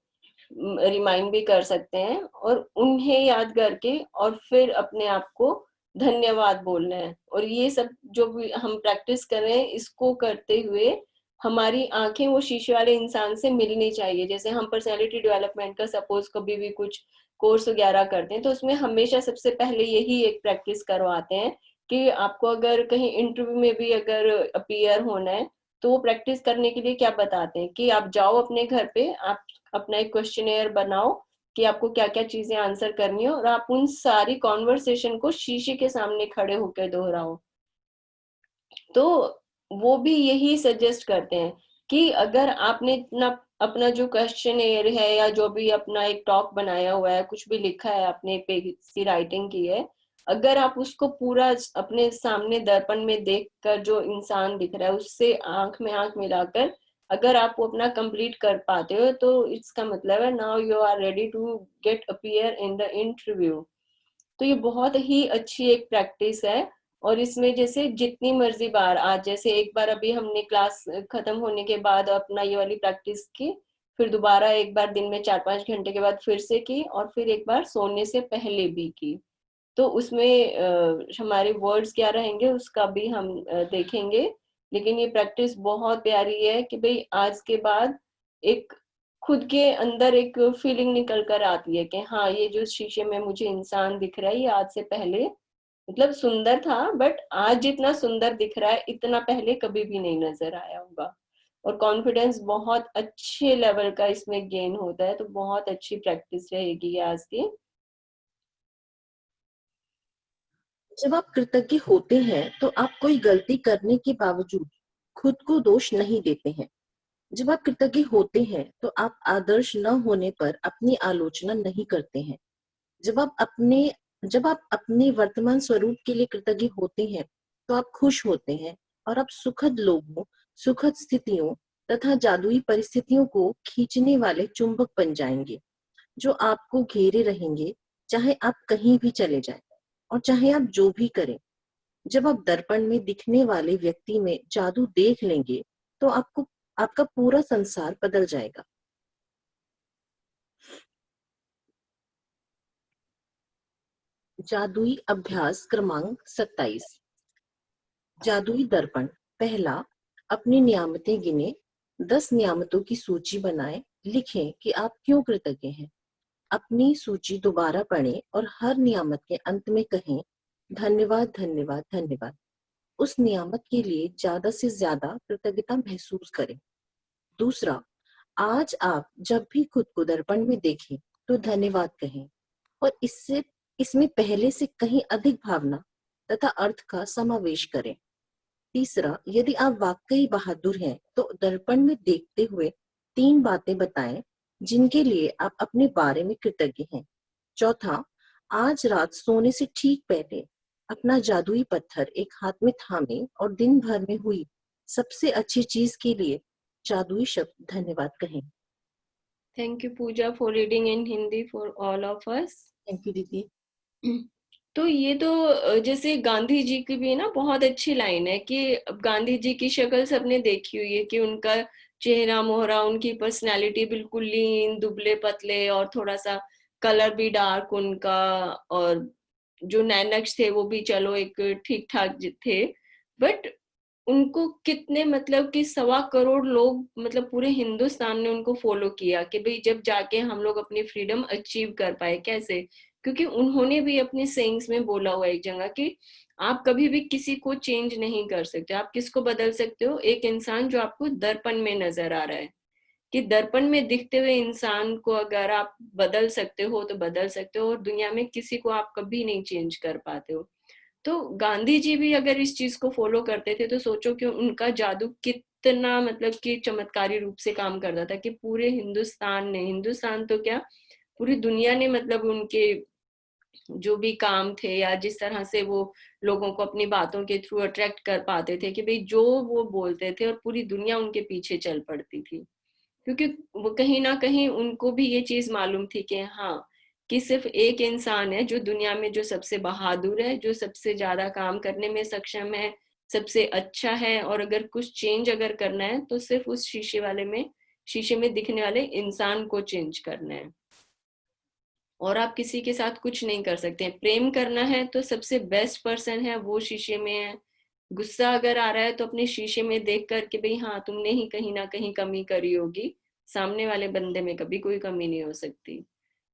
रिमाइंड भी कर सकते हैं, और उन्हें याद करके और फिर अपने आप को धन्यवाद बोलना है। और ये सब जो भी हम प्रैक्टिस कर रहे हैं, इसको करते हुए हमारी आंखें वो शीशे वाले इंसान से मिलनी चाहिए। जैसे हम पर्सनालिटी डेवलपमेंट का सपोज कभी भी कुछ कोर्स वगैरह करते हैं, तो उसमें हमेशा सबसे पहले यही एक प्रैक्टिस करवाते हैं कि आपको अगर कहीं इंटरव्यू में भी अगर अपीयर होना है, तो वो प्रैक्टिस करने के लिए क्या बताते हैं कि आप जाओ अपने घर पे, आप अपना एक क्वेश्चनेयर बनाओ कि आपको क्या क्या चीजें आंसर करनी है, और आप उन सारी कॉन्वर्सेशन को शीशे के सामने खड़े होकर दोहराओ। तो वो भी यही सजेस्ट करते हैं कि अगर आपने अपना अपना जो क्वेश्चनेयर है या जो भी अपना एक टॉक बनाया हुआ है, कुछ भी लिखा है, आपने पेज की राइटिंग की है, अगर आप उसको पूरा अपने सामने दर्पण में देखकर जो इंसान दिख रहा है उससे आंख में आंख मिलाकर अगर आप वो अपना कंप्लीट कर पाते हो, तो इसका मतलब है now you are ready to get appear in the interview. तो ये बहुत ही अच्छी एक प्रैक्टिस है। और इसमें जैसे जितनी मर्जी बार, आज जैसे एक बार अभी हमने क्लास खत्म होने के बाद अपना ये वाली प्रैक्टिस की, फिर दोबारा एक बार दिन में 4-5 घंटे के बाद फिर से की, और फिर एक बार सोने से पहले भी की। तो उसमें हमारे वर्ड्स क्या रहेंगे उसका भी हम देखेंगे। लेकिन ये प्रैक्टिस बहुत प्यारी है कि भाई आज के बाद एक खुद के अंदर एक फीलिंग निकल कर आती है कि हाँ ये जो शीशे में मुझे इंसान दिख रहा है ये आज से पहले मतलब सुंदर था, बट आज जितना सुंदर दिख रहा है इतना पहले कभी भी नहीं नजर आया होगा। और कॉन्फिडेंस बहुत अच्छे लेवल का इसमें गेन होता है। तो बहुत अच्छी प्रैक्टिस रहेगी ये आज की। जब आप कृतज्ञ होते हैं, तो आप कोई गलती करने के बावजूद खुद को दोष नहीं देते हैं। जब आप कृतज्ञ होते हैं, तो आप आदर्श न होने पर अपनी आलोचना नहीं करते हैं। जब आप अपने वर्तमान स्वरूप के लिए कृतज्ञ होते हैं, तो आप खुश होते हैं और आप सुखद लोगों, सुखद स्थितियों तथा जादुई परिस्थितियों को खींचने वाले चुंबक बन जाएंगे, जो आपको घेरे रहेंगे, चाहे आप कहीं भी चले जाएं और चाहे आप जो भी करें। जब आप दर्पण में दिखने वाले व्यक्ति में जादू देख लेंगे, तो आपका पूरा संसार बदल जाएगा। जादुई अभ्यास क्रमांक 27। जादुई दर्पण। पहला, अपनी नियामतें गिने। 10 नियामतों की सूची बनाएं। लिखें कि आप क्यों कृतज्ञ हैं। अपनी सूची दोबारा पढ़ें और हर नियामत के अंत में कहें, धन्यवाद धन्यवाद धन्यवाद। उस नियामत के लिए ज्यादा से ज्यादा कृतज्ञता महसूस करें। दूसरा, आज आप जब भी खुद को दर्पण में देखें, तो धन्यवाद कहें और इसमें पहले से कहीं अधिक भावना तथा अर्थ का समावेश करें। तीसरा, यदि आप वाकई बहादुर हैं, तो दर्पण में देखते हुए 3 बातें बताएं जिनके लिए आप अपने बारे में कृतज्ञ हैं। चौथा, आज रात सोने से ठीक पहले अपना जादुई पत्थर एक हाथ में थामे और दिन भर में हुई सबसे अच्छी चीज के लिए जादुई शब्द धन्यवाद कहें। Thank you Pooja for reading in Hindi for all of us. Thank you दीदी। तो ये तो जैसे गांधी जी की भी ना बहुत अच्छी लाइन है कि अब गांधी जी की शक्ल सबने देखी हुई है कि उनका चेहरा मोहरा, उनकी पर्सनालिटी बिल्कुल लीन, दुबले पतले और थोड़ा सा कलर भी डार्क उनका, और जो नैनक्स थे वो भी चलो एक ठीक ठाक थे। बट उनको कितने मतलब कि 1.25 करोड़ लोग मतलब पूरे हिंदुस्तान ने उनको फॉलो किया कि भाई जब जाके हम लोग अपनी फ्रीडम अचीव कर पाए कैसे, क्योंकि उन्होंने भी अपने सेइंग्स में बोला हुआ एक जगह कि आप कभी भी किसी को चेंज नहीं कर सकते। आप किसको बदल सकते हो? एक इंसान जो आपको दर्पण में नजर आ रहा है, कि दर्पण में दिखते हुए इंसान को अगर आप बदल सकते हो तो बदल सकते हो, और दुनिया में किसी को आप कभी नहीं चेंज कर पाते हो। तो गांधी जी भी अगर इस चीज को फॉलो करते थे तो सोचो कि उनका जादू कितना मतलब कि चमत्कारी रूप से काम करता था कि पूरे हिंदुस्तान ने, हिंदुस्तान तो क्या पूरी दुनिया ने मतलब उनके जो भी काम थे या जिस तरह से वो लोगों को अपनी बातों के थ्रू अट्रैक्ट कर पाते थे कि भाई जो वो बोलते थे और पूरी दुनिया उनके पीछे चल पड़ती थी, क्योंकि वो कहीं ना कहीं उनको भी ये चीज मालूम थी कि हाँ, कि सिर्फ एक इंसान है जो दुनिया में जो सबसे बहादुर है, जो सबसे ज्यादा काम करने में सक्षम है, सबसे अच्छा है, और अगर कुछ चेंज अगर करना है तो सिर्फ उस शीशे में दिखने वाले इंसान को चेंज करना है, और आप किसी के साथ कुछ नहीं कर सकते। प्रेम करना है तो सबसे बेस्ट पर्सन है वो शीशे में है। गुस्सा अगर आ रहा है तो अपने शीशे में देख कर के भाई हाँ, तुमने ही कहीं ना कहीं कमी करी होगी, सामने वाले बंदे में कभी कोई कमी नहीं हो सकती।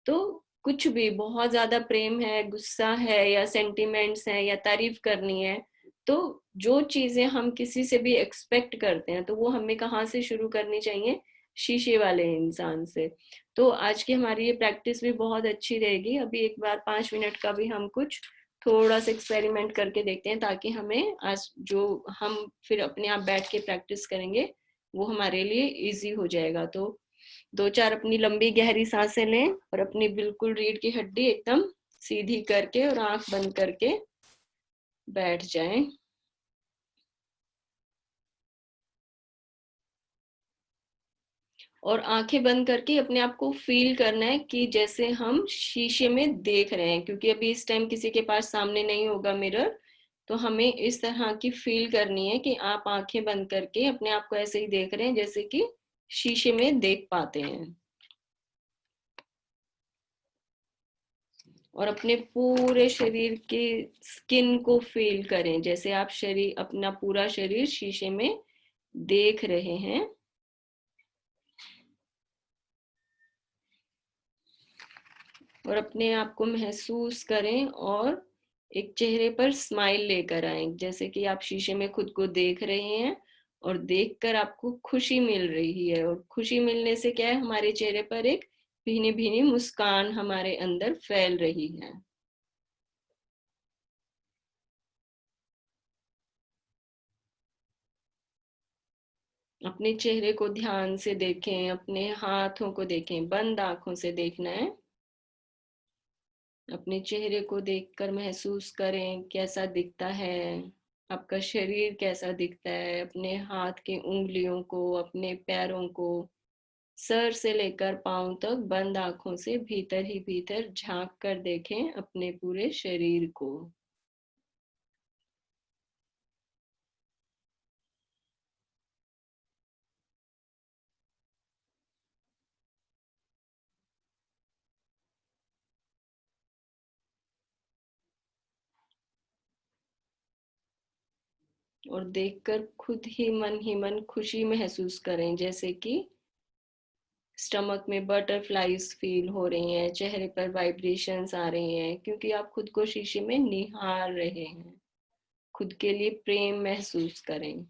तो कुछ भी बहुत ज्यादा प्रेम है, गुस्सा है, या सेंटिमेंट्स हैं, या तारीफ करनी है, तो जो चीजें हम किसी से भी एक्सपेक्ट करते हैं तो वो हमें कहाँ से शुरू करनी चाहिए? शीशे वाले इंसान से। तो आज की हमारी ये प्रैक्टिस भी बहुत अच्छी रहेगी। अभी एक बार 5 मिनट का भी हम कुछ थोड़ा सा एक्सपेरिमेंट करके देखते हैं, ताकि हमें आज जो हम फिर अपने आप बैठ के प्रैक्टिस करेंगे वो हमारे लिए इजी हो जाएगा। तो 2-4 अपनी लंबी गहरी सांसें लें और अपनी बिल्कुल रीढ़ की हड्डी एकदम सीधी करके और आंख बंद करके बैठ जाएं। और आंखें बंद करके अपने आप को फील करना है कि जैसे हम शीशे में देख रहे हैं, क्योंकि अभी इस टाइम किसी के पास सामने नहीं होगा मिरर। तो हमें इस तरह की फील करनी है कि आप आंखें बंद करके अपने आप को ऐसे ही देख रहे हैं जैसे कि शीशे में देख पाते हैं। और अपने पूरे शरीर के स्किन को फील करें जैसे आप शरीर, अपना पूरा शरीर शीशे में देख रहे हैं। और अपने आप को महसूस करें और एक चेहरे पर स्माइल लेकर आए, जैसे कि आप शीशे में खुद को देख रहे हैं और देखकर आपको खुशी मिल रही है। और खुशी मिलने से क्या है, हमारे चेहरे पर एक भीनी भीनी मुस्कान हमारे अंदर फैल रही है। अपने चेहरे को ध्यान से देखें, अपने हाथों को देखें, बंद आंखों से देखना है। अपने चेहरे को देखकर महसूस करें कैसा दिखता है, आपका शरीर कैसा दिखता है, अपने हाथ की उंगलियों को, अपने पैरों को, सर से लेकर पांव तक बंद आंखों से भीतर ही भीतर झांक कर देखें अपने पूरे शरीर को। और देखकर खुद ही मन खुशी महसूस करें, जैसे कि स्टमक में बटरफ्लाईज फील हो रही हैं, चेहरे पर वाइब्रेशंस आ रही हैं, क्योंकि आप खुद को शीशे में निहार रहे हैं। खुद के लिए प्रेम महसूस करें।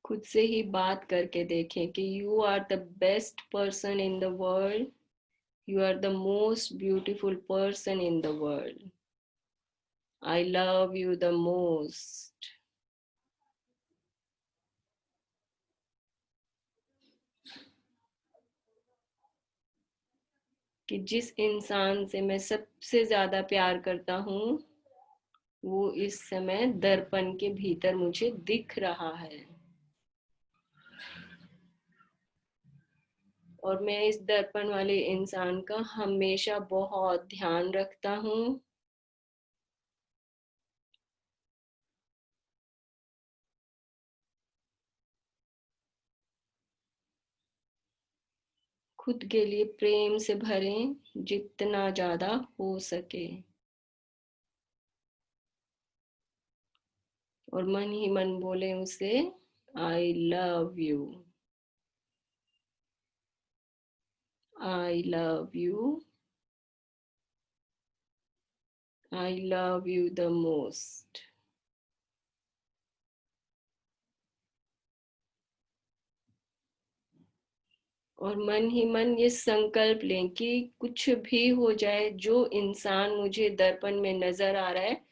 खुद से ही बात करके देखें कि you are the best person in the world, you are the most beautiful person in the world, I love you the most. कि जिस इंसान से मैं सबसे ज्यादा प्यार करता हूँ वो इस समय दर्पण के भीतर मुझे दिख रहा है, और मैं इस दर्पण वाले इंसान का हमेशा बहुत ध्यान रखता हूँ। खुद के लिए प्रेम से भरें जितना ज्यादा हो सके, और मन ही मन बोले उसे आई love you, I love you, I love you the most. और मन ही मन ये संकल्प लें कि कुछ भी हो जाए, जो इंसान मुझे दर्पण में नजर आ रहा है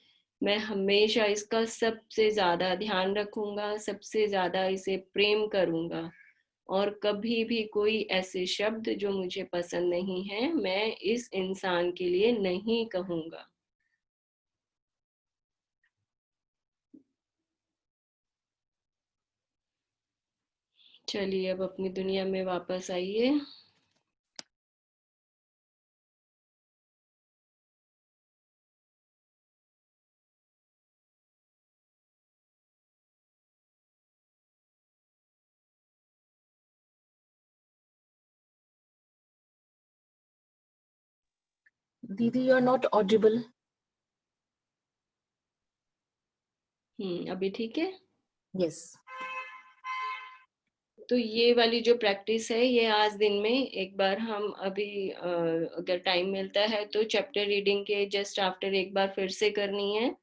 मैं हमेशा इसका सबसे ज्यादा ध्यान रखूंगा, सबसे ज्यादा इसे प्रेम करूंगा, और कभी भी कोई ऐसे शब्द जो मुझे पसंद नहीं है मैं इस इंसान के लिए नहीं कहूंगा। चलिए अब अपनी दुनिया में वापस आइए। Didi, you are not audible. अभी ठीक है? Yes. तो ये वाली जो प्रैक्टिस है ये आज दिन में एक बार हम अभी अगर टाइम मिलता है तो चैप्टर रीडिंग के जस्ट आफ्टर एक बार फिर से करनी है।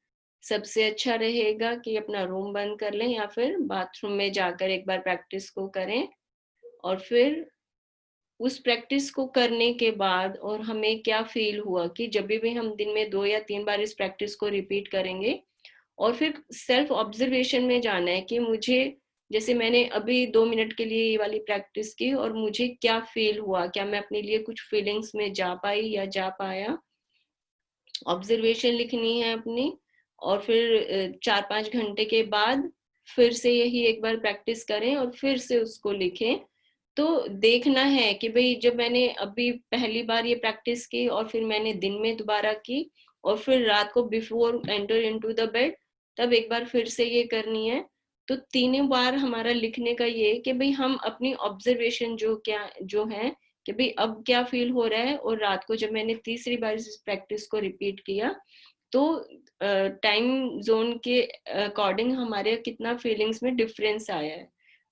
सबसे अच्छा रहेगा कि अपना रूम बंद कर लें या फिर बाथरूम में जाकर एक बार प्रैक्टिस को करें, और फिर उस प्रैक्टिस को करने के बाद और हमें क्या फील हुआ कि जब भी हम दिन में 2 या 3 बार इस प्रैक्टिस को रिपीट करेंगे, और फिर सेल्फ ऑब्जर्वेशन में जाना है कि मुझे, जैसे मैंने अभी 2 मिनट के लिए ये वाली प्रैक्टिस की और मुझे क्या फील हुआ, क्या मैं अपने लिए कुछ फीलिंग्स में जा पाई या जा पाया। ऑब्जर्वेशन लिखनी है अपनी, और फिर 4-5 घंटे के बाद फिर से यही एक बार प्रैक्टिस करें और फिर से उसको लिखें। तो देखना है कि भाई जब मैंने अभी पहली बार ये प्रैक्टिस की और फिर मैंने दिन में दोबारा की और फिर रात को before enter into the bed तब एक बार फिर से ये करनी है। तो तीनों बार हमारा लिखने का ये कि भाई हम अपनी ऑब्जर्वेशन जो है कि भाई अब क्या फील हो रहा है, और रात को जब मैंने तीसरी बार इस प्रैक्टिस को रिपीट किया तो टाइम जोन के अकॉर्डिंग हमारे कितना फीलिंग्स में डिफरेंस आया है,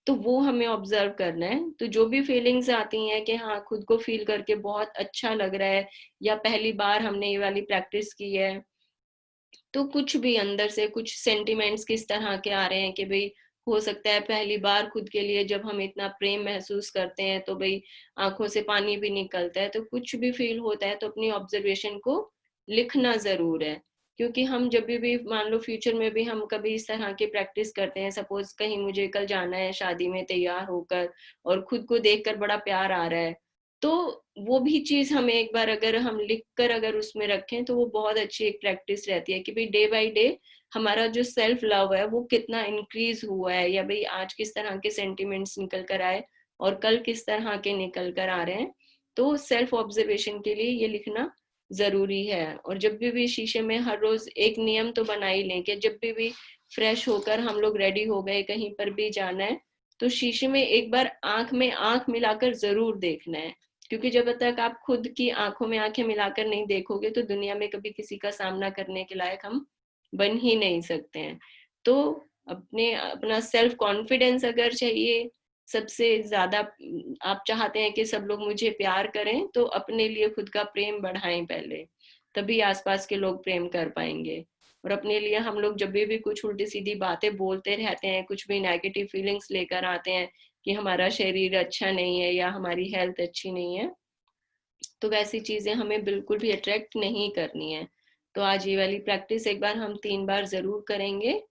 तो वो हमें ऑब्जर्व करना है। तो जो भी फीलिंग्स आती हैं कि हाँ खुद को फील करके बहुत अच्छा लग रहा है या पहली बार हमने ये वाली प्रैक्टिस की है, तो कुछ भी अंदर से कुछ सेंटिमेंट्स किस तरह के आ रहे हैं कि भाई हो सकता है पहली बार खुद के लिए जब हम इतना प्रेम महसूस करते हैं तो भाई आंखों से पानी भी निकलता है, तो कुछ भी फील होता है तो अपनी ऑब्जर्वेशन को लिखना जरूर है। क्योंकि हम जब भी मान लो फ्यूचर में भी हम कभी इस तरह की प्रैक्टिस करते हैं, सपोज कहीं मुझे कल जाना है शादी में तैयार होकर और खुद को देखकर बड़ा प्यार आ रहा है, तो वो भी चीज हमें एक बार अगर हम लिख कर अगर उसमें रखें तो वो बहुत अच्छी एक प्रैक्टिस रहती है कि भाई डे बाय डे हमारा जो सेल्फ लव है वो कितना इंक्रीज हुआ है, या भाई आज किस तरह के सेंटिमेंट्स निकल कर आए और कल किस तरह के निकल कर आ रहे हैं। तो सेल्फ ऑब्जर्वेशन के लिए ये लिखना जरूरी है। और जब भी शीशे में हर रोज एक नियम तो बना ही लें कि जब भी फ्रेश होकर हम लोग रेडी हो गए कहीं पर भी जाना है तो शीशे में एक बार आंख में आंख मिलाकर जरूर देखना है। क्योंकि जब तक आप खुद की आंखों में आंखें मिलाकर नहीं देखोगे तो दुनिया में कभी किसी का सामना करने के लायक हम बन ही नहीं सकते हैं। तो अपना सेल्फ कॉन्फिडेंस अगर चाहिए सबसे ज्यादा, आप चाहते हैं कि सब लोग मुझे प्यार करें तो अपने लिए खुद का प्रेम बढ़ाएं पहले, तभी आसपास के लोग प्रेम कर पाएंगे। और अपने लिए हम लोग जब भी कुछ उल्टी सीधी बातें बोलते रहते हैं, कुछ भी नेगेटिव फीलिंग्स लेकर आते हैं कि हमारा शरीर अच्छा नहीं है या हमारी हेल्थ अच्छी नहीं है, तो वैसी चीजें हमें बिल्कुल भी अट्रैक्ट नहीं करनी है। तो आज ये वाली प्रैक्टिस एक बार हम 3 बार जरूर करेंगे।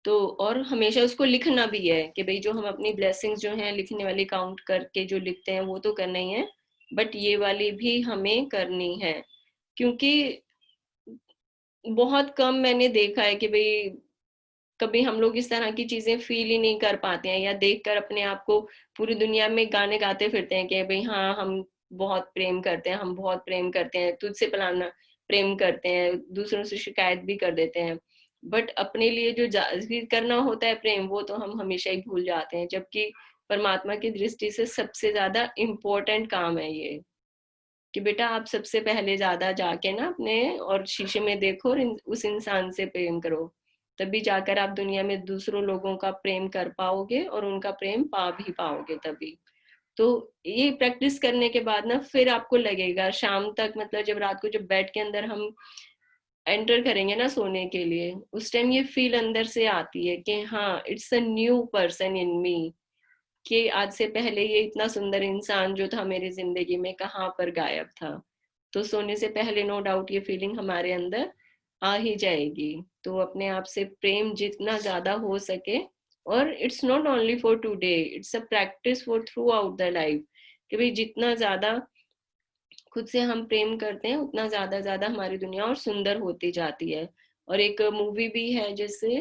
तो और हमेशा उसको लिखना भी है कि भाई जो हम अपनी ब्लेसिंग्स जो हैं लिखने वाली काउंट करके जो लिखते हैं वो तो करना ही है, बट ये वाली भी हमें करनी है, क्योंकि बहुत कम मैंने देखा है कि भाई कभी हम लोग इस तरह की चीजें फील ही नहीं कर पाते हैं, या देखकर अपने आप को पूरी दुनिया में गाने गाते फिरते हैं कि भाई हाँ हम बहुत प्रेम करते हैं, हम बहुत प्रेम करते हैं, तुझसे फलाना प्रेम करते हैं, दूसरों से शिकायत भी कर देते हैं। बट अपने लिए जो जाहिर करना होता है प्रेम, वो तो हम हमेशा ही भूल जाते हैं, जबकि परमात्मा की दृष्टि से सबसे ज्यादा इम्पोर्टेंट काम है ये, कि बेटा आप सबसे पहले ज्यादा जाके ना अपने और शीशे में देखो और उस इंसान से प्रेम करो, तभी जाकर आप दुनिया में दूसरों लोगों का प्रेम कर पाओगे और उनका प्रेम पा भी पाओगे तभी। तो ये प्रैक्टिस करने के बाद ना फिर आपको लगेगा शाम तक, मतलब जब रात को जब बेड के अंदर हम एंटर करेंगे ना सोने के लिए, उस टाइम ये फील अंदर से आती है कि हाँ it's a new person in me, कि आज से पहले ये इतना सुंदर इंसान जो था मेरी जिंदगी में कहाँ पर गायब था। तो सोने से पहले नो डाउट ये फीलिंग हमारे अंदर आ ही जाएगी। तो अपने आप से प्रेम जितना ज्यादा हो सके, और it's not only for today, it's a practice for through out the life, कि भाई जितना ज्यादा खुद से हम प्रेम करते हैं उतना ज्यादा ज्यादा हमारी दुनिया और सुंदर होती जाती है। और एक मूवी भी है जैसे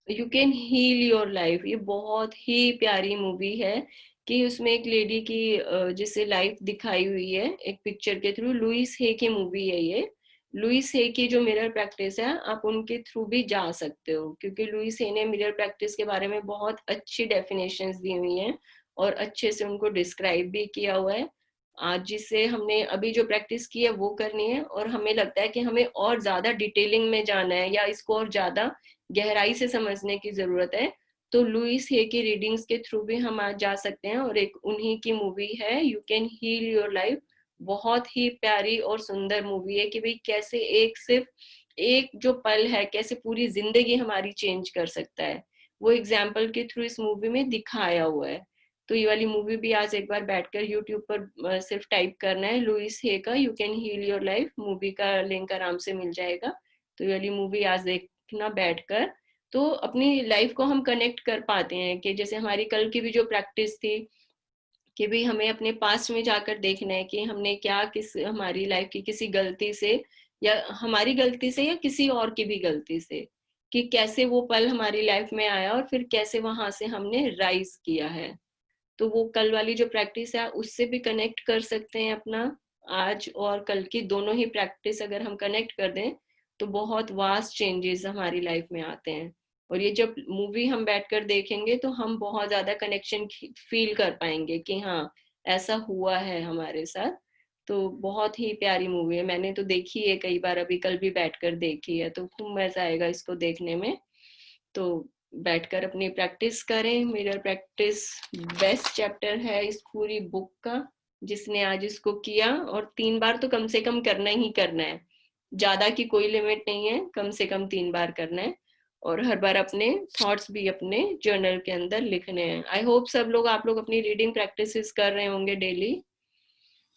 you can heal your life, ये बहुत ही प्यारी मूवी है, कि उसमें एक लेडी की जिसे लाइफ दिखाई हुई है एक पिक्चर के थ्रू। लुइस हे की मूवी है ये। लुइस हे की जो मिरर प्रैक्टिस है आप उनके थ्रू भी जा सकते हो, क्योंकि लुइस हे ने मिरर प्रैक्टिस के बारे में बहुत अच्छी डेफिनेशंस दी हुई हैं और अच्छे से उनको डिस्क्राइब भी किया हुआ है। आज जिसे हमने अभी जो प्रैक्टिस की है वो करनी है, और हमें लगता है कि हमें और ज्यादा डिटेलिंग में जाना है या इसको और ज्यादा गहराई से समझने की जरूरत है, तो लुइस हे की रीडिंग्स के थ्रू भी हम आज जा सकते हैं। और एक उन्हीं की मूवी है you can heal your life, बहुत ही प्यारी और सुंदर मूवी है, कि भाई कैसे एक सिर्फ एक जो पल है कैसे पूरी जिंदगी हमारी चेंज कर सकता है, वो एग्जाम्पल के थ्रू इस मूवी में दिखाया हुआ है। तो ये वाली मूवी भी आज एक बार बैठकर यूट्यूब पर सिर्फ टाइप करना है लुइस हे का you can heal your life, movie का लिंक आराम से मिल जाएगा। तो ये वाली मूवी आज देखना बैठकर, तो अपनी लाइफ को हम कनेक्ट कर पाते हैं, कि जैसे हमारी कल की भी जो प्रैक्टिस थी कि भाई हमें अपने पास्ट में जाकर देखना है कि हमने क्या किस हमारी लाइफ की किसी गलती से, या हमारी गलती से या किसी और की भी गलती से, कि कैसे वो पल हमारी लाइफ में आया और फिर कैसे वहां से हमने राइज किया है। तो वो कल वाली जो प्रैक्टिस है उससे भी कनेक्ट कर सकते हैं अपना आज और कल की दोनों ही प्रैक्टिस अगर हम कनेक्ट कर दें तो बहुत वास्ट चेंजेस हमारी लाइफ में आते हैं। और ये जब मूवी हम बैठकर देखेंगे तो हम बहुत ज्यादा कनेक्शन फील कर पाएंगे कि हाँ ऐसा हुआ है हमारे साथ। तो बहुत ही प्यारी मूवी है, मैंने तो देखी है कई बार, अभी कल भी बैठकर देखी है, तो खूब मजा आएगा इसको देखने में। तो बैठकर अपनी प्रैक्टिस करें। मिरर प्रैक्टिस बेस्ट चैप्टर है इस पूरी बुक का, जिसने आज इसको किया, और 3 बार तो कम से कम करना ही करना है, ज्यादा की कोई लिमिट नहीं है, कम से कम 3 बार करना है। और हर बार अपने थॉट्स भी अपने जर्नल के अंदर लिखने हैं। आई होप सब लोग आप लोग अपनी रीडिंग प्रैक्टिसेस कर रहे होंगे डेली।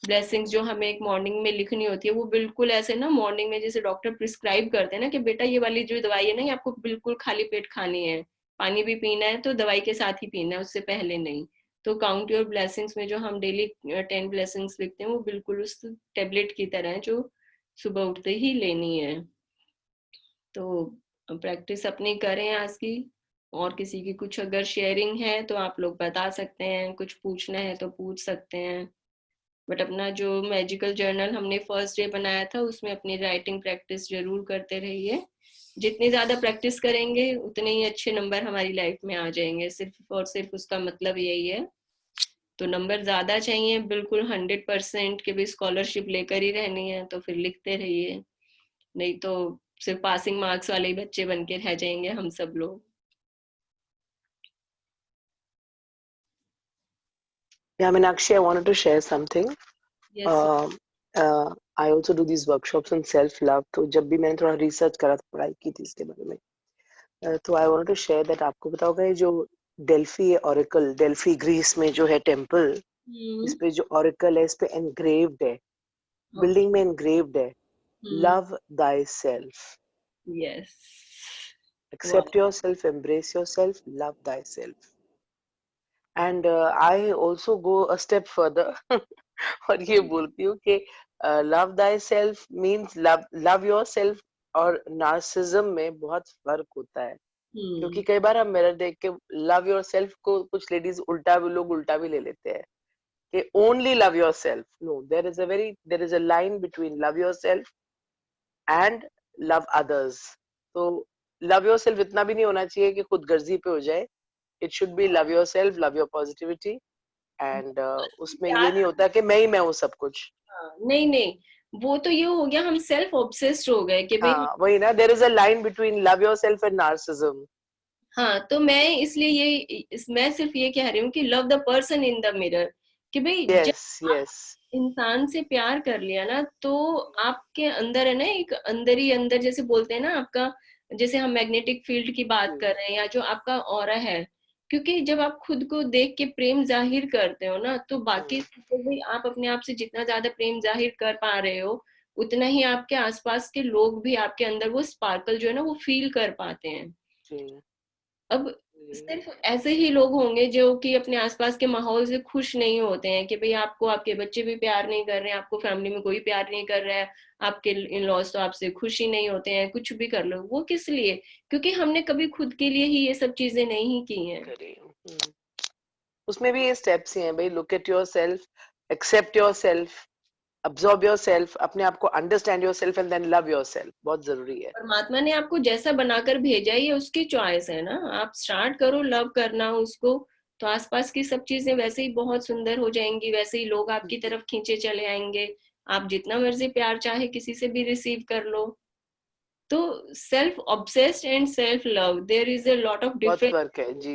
ब्लेसिंग्स जो हमें एक मॉर्निंग में लिखनी होती है वो बिल्कुल ऐसे ना मॉर्निंग में जैसे डॉक्टर प्रिस्क्राइब करते हैं ना कि बेटा ये वाली जो दवाई है ना ये आपको बिल्कुल खाली पेट खानी है, पानी भी पीना है तो दवाई के साथ ही पीना है, उससे पहले नहीं। तो काउंट योर ब्लेसिंग्स में जो हम डेली 10 ब्लेसिंग्स लिखते हैं वो बिल्कुल उस टेबलेट की तरह है जो सुबह उठते ही लेनी है। तो प्रैक्टिस अपनी करें आज की। और किसी की कुछ अगर शेयरिंग है तो आप लोग बता सकते हैं, कुछ पूछना है तो पूछ सकते हैं। बट अपना जो मैजिकल जर्नल हमने फर्स्ट डे बनाया था उसमें अपनी राइटिंग प्रैक्टिस जरूर करते रहिए। जितनी ज्यादा प्रैक्टिस करेंगे उतने ही अच्छे नंबर हमारी लाइफ में आ जाएंगे, सिर्फ और सिर्फ उसका मतलब यही है। तो नंबर ज्यादा चाहिए बिल्कुल 100% की भी स्कॉलरशिप लेकर ही रहनी है तो फिर लिखते रहिए, नहीं तो सिर्फ पासिंग मार्क्स वाले ही बच्चे बन के रह जाएंगे हम सब लोग। Yeah, Meenakshi, I wanted to share something. Yes. I also do these workshops on self-love. तो जब भी मैंने थोड़ा रिसर्च करा था, पढ़ाई की थी इसके बारे में, तो I wanted to share that आपको पता होगा ये जो डेल्फी ऑरेकल, डेल्फी ग्रीस में जो है टेम्पल, इस पे जो ऑरेकल है इस पे एनग्रेव्ड है, बिल्डिंग में एनग्रेव्ड है, love thy self, yes. Accept your self, embrace your self, love thy self. And I also go a step further और ये बोलती हूँ कि love thy self means love your self और नार्सिज्म में बहुत फर्क होता है, क्योंकि कई बार हम मिरर देख के लव योर सेल्फ को कुछ लेडीज लोग उल्टा भी ले लेते हैं कि only love your self. No, there is a line between love your self and love others. तो लव योर सेल्फ इतना भी नहीं होना चाहिए कि खुद गर्जी पे हो जाए. It should be love your self, love your positivity, and उसमें ये प्यार नहीं होता कि मैं हूँ सब कुछ. नहीं नहीं, वो तो ये हो गया हम सेल्फ ऑब्सेस्ड हो गए कि भाई हाँ वही ना, there is a line between love your self and narcissism. हाँ, तो मैं इसलिए मैं सिर्फ ये कह रही हूँ कि love the person in the mirror, कि भाई जब यस आप यस. इंसान से प्यार कर लिया ना, तो आपके अंदर है ना एक अंदर ही अंदर, जैसे बोलते हैं ना आपका, जैसे हम मैग्नेटिक फील्ड की बात कर रहे हैं, या जो आपका ऑरा है, क्योंकि जब आप खुद को देख के प्रेम जाहिर करते हो ना, तो बाकी तो भाई आप अपने आप से जितना ज्यादा प्रेम जाहिर कर पा रहे हो, उतना ही आपके आसपास के लोग भी आपके अंदर वो स्पार्कल जो है ना वो फील कर पाते हैं. अब सिर्फ ऐसे ही लोग होंगे जो कि अपने आसपास के माहौल से खुश नहीं होते हैं, कि भाई आपको आपके बच्चे भी प्यार नहीं कर रहे हैं, आपको फैमिली में कोई प्यार नहीं कर रहा है, आपके इन लॉज तो आपसे खुश ही नहीं होते हैं, कुछ भी कर लो, वो किस लिए? क्योंकि हमने कभी खुद के लिए ही ये सब चीजें नहीं की हैं. उसमें भी ये स्टेप्स ही हैं भाई. Look at your self, accept your self, absorb your self, अपने आप को understand your self and then love your self. बहुत जरूरी है. परमात्मा ने आपको जैसा बनाकर भेजा है ये उसकी चॉइस है ना, आप स्टार्ट करो लव करना उसको, तो आसपास की सब चीजें वैसे ही बहुत सुंदर हो जाएंगी, वैसे ही लोग आपकी तरफ खींचे चले आएंगे, आप जितना मर्जी प्यार चाहे किसी से भी रिसीव कर लो. तो self obsessed and self love, there is a lot of बहुत डिफरेंस. फर्क है जी.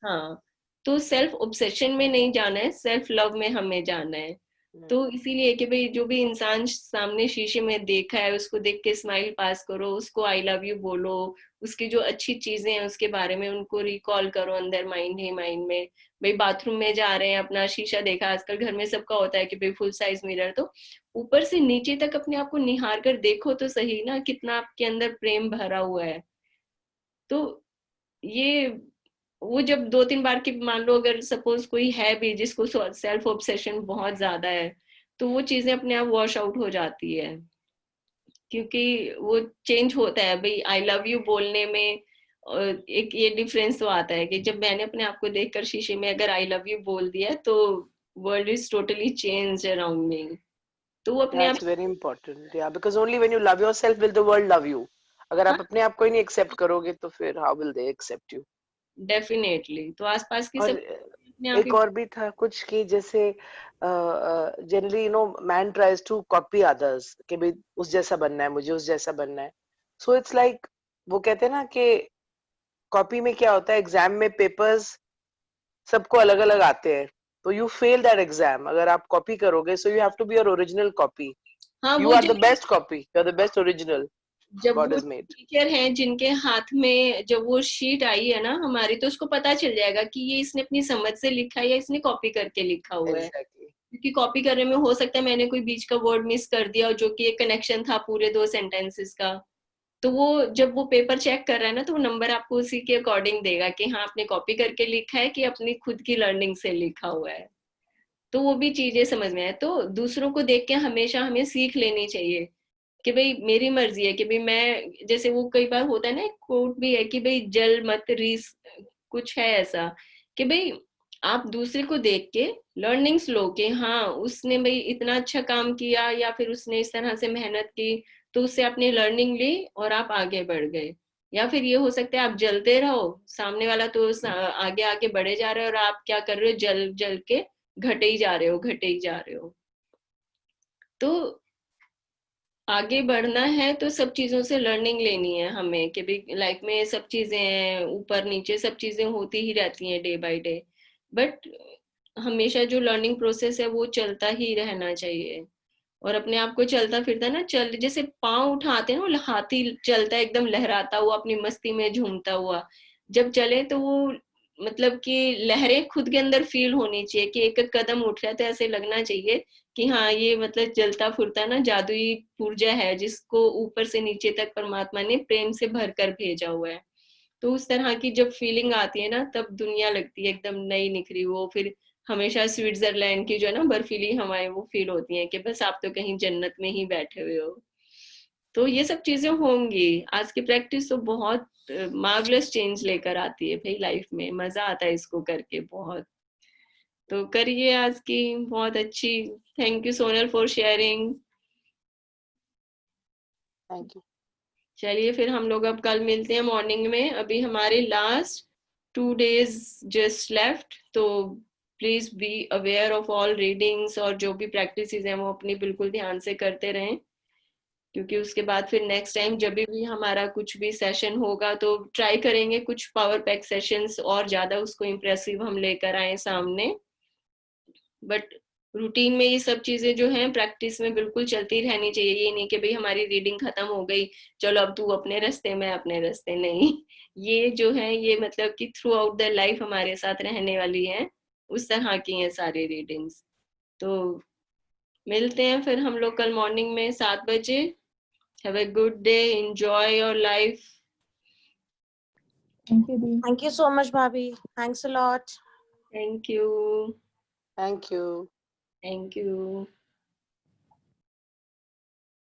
हाँ, तो सेल्फ ऑब्सेशन में नहीं जाना है, सेल्फ लव में हमें जाना है. तो इसीलिए कि भाई जो भी इंसान सामने शीशे में देखा है उसको देख के स्माइल पास करो, उसको आई लव यू बोलो, उसकी जो अच्छी चीजें हैं उसके बारे में उनको रिकॉल करो अंदर माइंड ही माइंड में. भाई बाथरूम में जा रहे हैं, अपना शीशा देखा, आजकल घर में सबका होता है कि भाई फुल साइज मिरर, तो ऊपर से नीचे तक अपने आप को निहार कर देखो तो सही ना, कितना आपके अंदर प्रेम भरा हुआ है. तो ये वो जब 2-3 बार की, मान लो अगर सपोज कोई है भी जिसको सेल्फ ऑब्सेशन बहुत ज्यादा है, तो वो चीजें अपने आप वॉश आउट हो जाती है, क्योंकि वो चेंज होता है भाई आई लव यू बोलने में. और एक ये डिफरेंस तो आता है कि जब मैंने अपने आप को देखकर शीशे में अगर आई लव यू बोल दिया, तो world is totally change around me. तो वो अपने आप That's very important. Yeah, because only when you love yourself will the world love you. अगर आप अपने आप को ही नहीं एक्सेप्ट करोगे तो फिर how will they accept you? Definitely, तो आसपास की और सब अपने आप ही. एक और भी था कुछ कि जैसे generally man tries to copy others कि भाई उस जैसा बनना है, मुझे उस जैसा बनना है. सो इट्स लाइक वो कहते हैं ना कि कॉपी में क्या होता है, एग्जाम में पेपर्स सबको अलग अलग आते हैं, तो यू फेल दैट एग्जाम अगर आप कॉपी करोगे. So you have to be your original copy. हाँ, You वो are the best copy. You're the best original जब God वो has made. टीचर हैं जिनके हाथ में जब वो शीट आई है ना हमारी, तो उसको पता चल जाएगा कि ये इसने अपनी समझ से लिखा है या इसने कॉपी करके लिखा हुआ है. Exactly. क्योंकि कॉपी करने में हो सकता है मैंने कोई बीच का वर्ड मिस कर दिया, और जो कि एक कनेक्शन था पूरे 2 सेंटेंसेस का, तो वो जब वो पेपर चेक कर रहा है ना, तो वो नंबर आपको उसी के अकॉर्डिंग देगा कि हाँ आपने कॉपी करके लिखा है कि अपनी खुद की लर्निंग से लिखा हुआ है. तो वो भी चीजें समझ में आए, तो दूसरों को देख के हमेशा हमें सीख लेनी चाहिए कि भाई मेरी मर्जी है कि भाई मैं, जैसे वो कई बार होता है ना, कोट भी है कि भाई जल मत रीस, कुछ है ऐसा, कि भाई आप दूसरे को देख के लर्निंग्स लो कि हाँ उसने भाई इतना अच्छा काम किया या फिर उसने इस तरह से मेहनत की, तो उससे आपने लर्निंग ली और आप आगे बढ़ गए. या फिर ये हो सकता है आप जलते रहो, सामने वाला तो आगे आगे बढ़े जा रहे हो और आप क्या कर रहे हो, जल जल के घटे ही जा रहे हो, घटे ही जा रहे हो. तो आगे बढ़ना है तो सब चीजों से लर्निंग लेनी है हमें, कि भी लाइफ में सब चीजें हैं, ऊपर नीचे सब चीजें होती ही रहती हैं डे बाय डे, बट हमेशा जो लर्निंग प्रोसेस है वो चलता ही रहना चाहिए. और अपने आप को चलता फिरता ना, चल जैसे पाँव उठाते हैं ना, वो हाथी चलता है एकदम लहराता हुआ अपनी मस्ती में झूमता हुआ, जब चले तो वो मतलब कि लहरें खुद के अंदर फील होनी चाहिए, कि एक एक कदम उठ रहा है तो ऐसे लगना चाहिए कि हाँ ये मतलब चलता फुरता ना जादुई ऊर्जा है जिसको ऊपर से नीचे तक परमात्मा ने प्रेम से भर कर भेजा हुआ है. तो उस तरह की जब फीलिंग आती है ना, तब दुनिया लगती है एकदम नई निखरी। वो फिर हमेशा स्विट्जरलैंड की जो है ना बर्फीली हवाएं वो फील होती हैं कि बस आप तो कहीं जन्नत में ही बैठे हुए हो। तो ये सब चीजें होंगी। आज की प्रैक्टिस तो बहुत मार्वलस चेंज लेकर आती है भाई लाइफ में, मजा आता है इसको करके बहुत। तो करिए आज की, बहुत अच्छी। Thank you Sonal for sharing. Thank you. चलिए फिर हम लोग अब कल मिलते हैं मॉर्निंग में। अभी हमारे लास्ट 2 days जस्ट लेफ्ट, तो please be aware of all readings, और जो भी प्रैक्टिस हैं वो अपनी बिल्कुल ध्यान से करते रहें, क्योंकि उसके बाद फिर नेक्स्ट टाइम जब भी हमारा कुछ भी सेशन होगा तो ट्राई करेंगे कुछ पावर पैक सेशंस और ज्यादा उसको इम्प्रेसिव हम लेकर आए सामने। बट रूटीन में ये सब चीजें जो हैं प्रैक्टिस में बिल्कुल चलती रहनी चाहिए। ये नहीं कि भाई हमारी रीडिंग खत्म हो गई, चलो अब तू अपने रास्ते मैं अपने रास्ते, नहीं। ये जो है ये मतलब कि थ्रू आउट द लाइफ हमारे साथ रहने वाली है, उस तरह की हैं सारी रीडिंग्स। तो मिलते हैं फिर हम लोग कल मॉर्निंग में 7 बजे। Have a good day, enjoy your life. Thank you the. Thank you so much, Bhabhi. Thanks a lot. Thank you. Thank you. Thank you.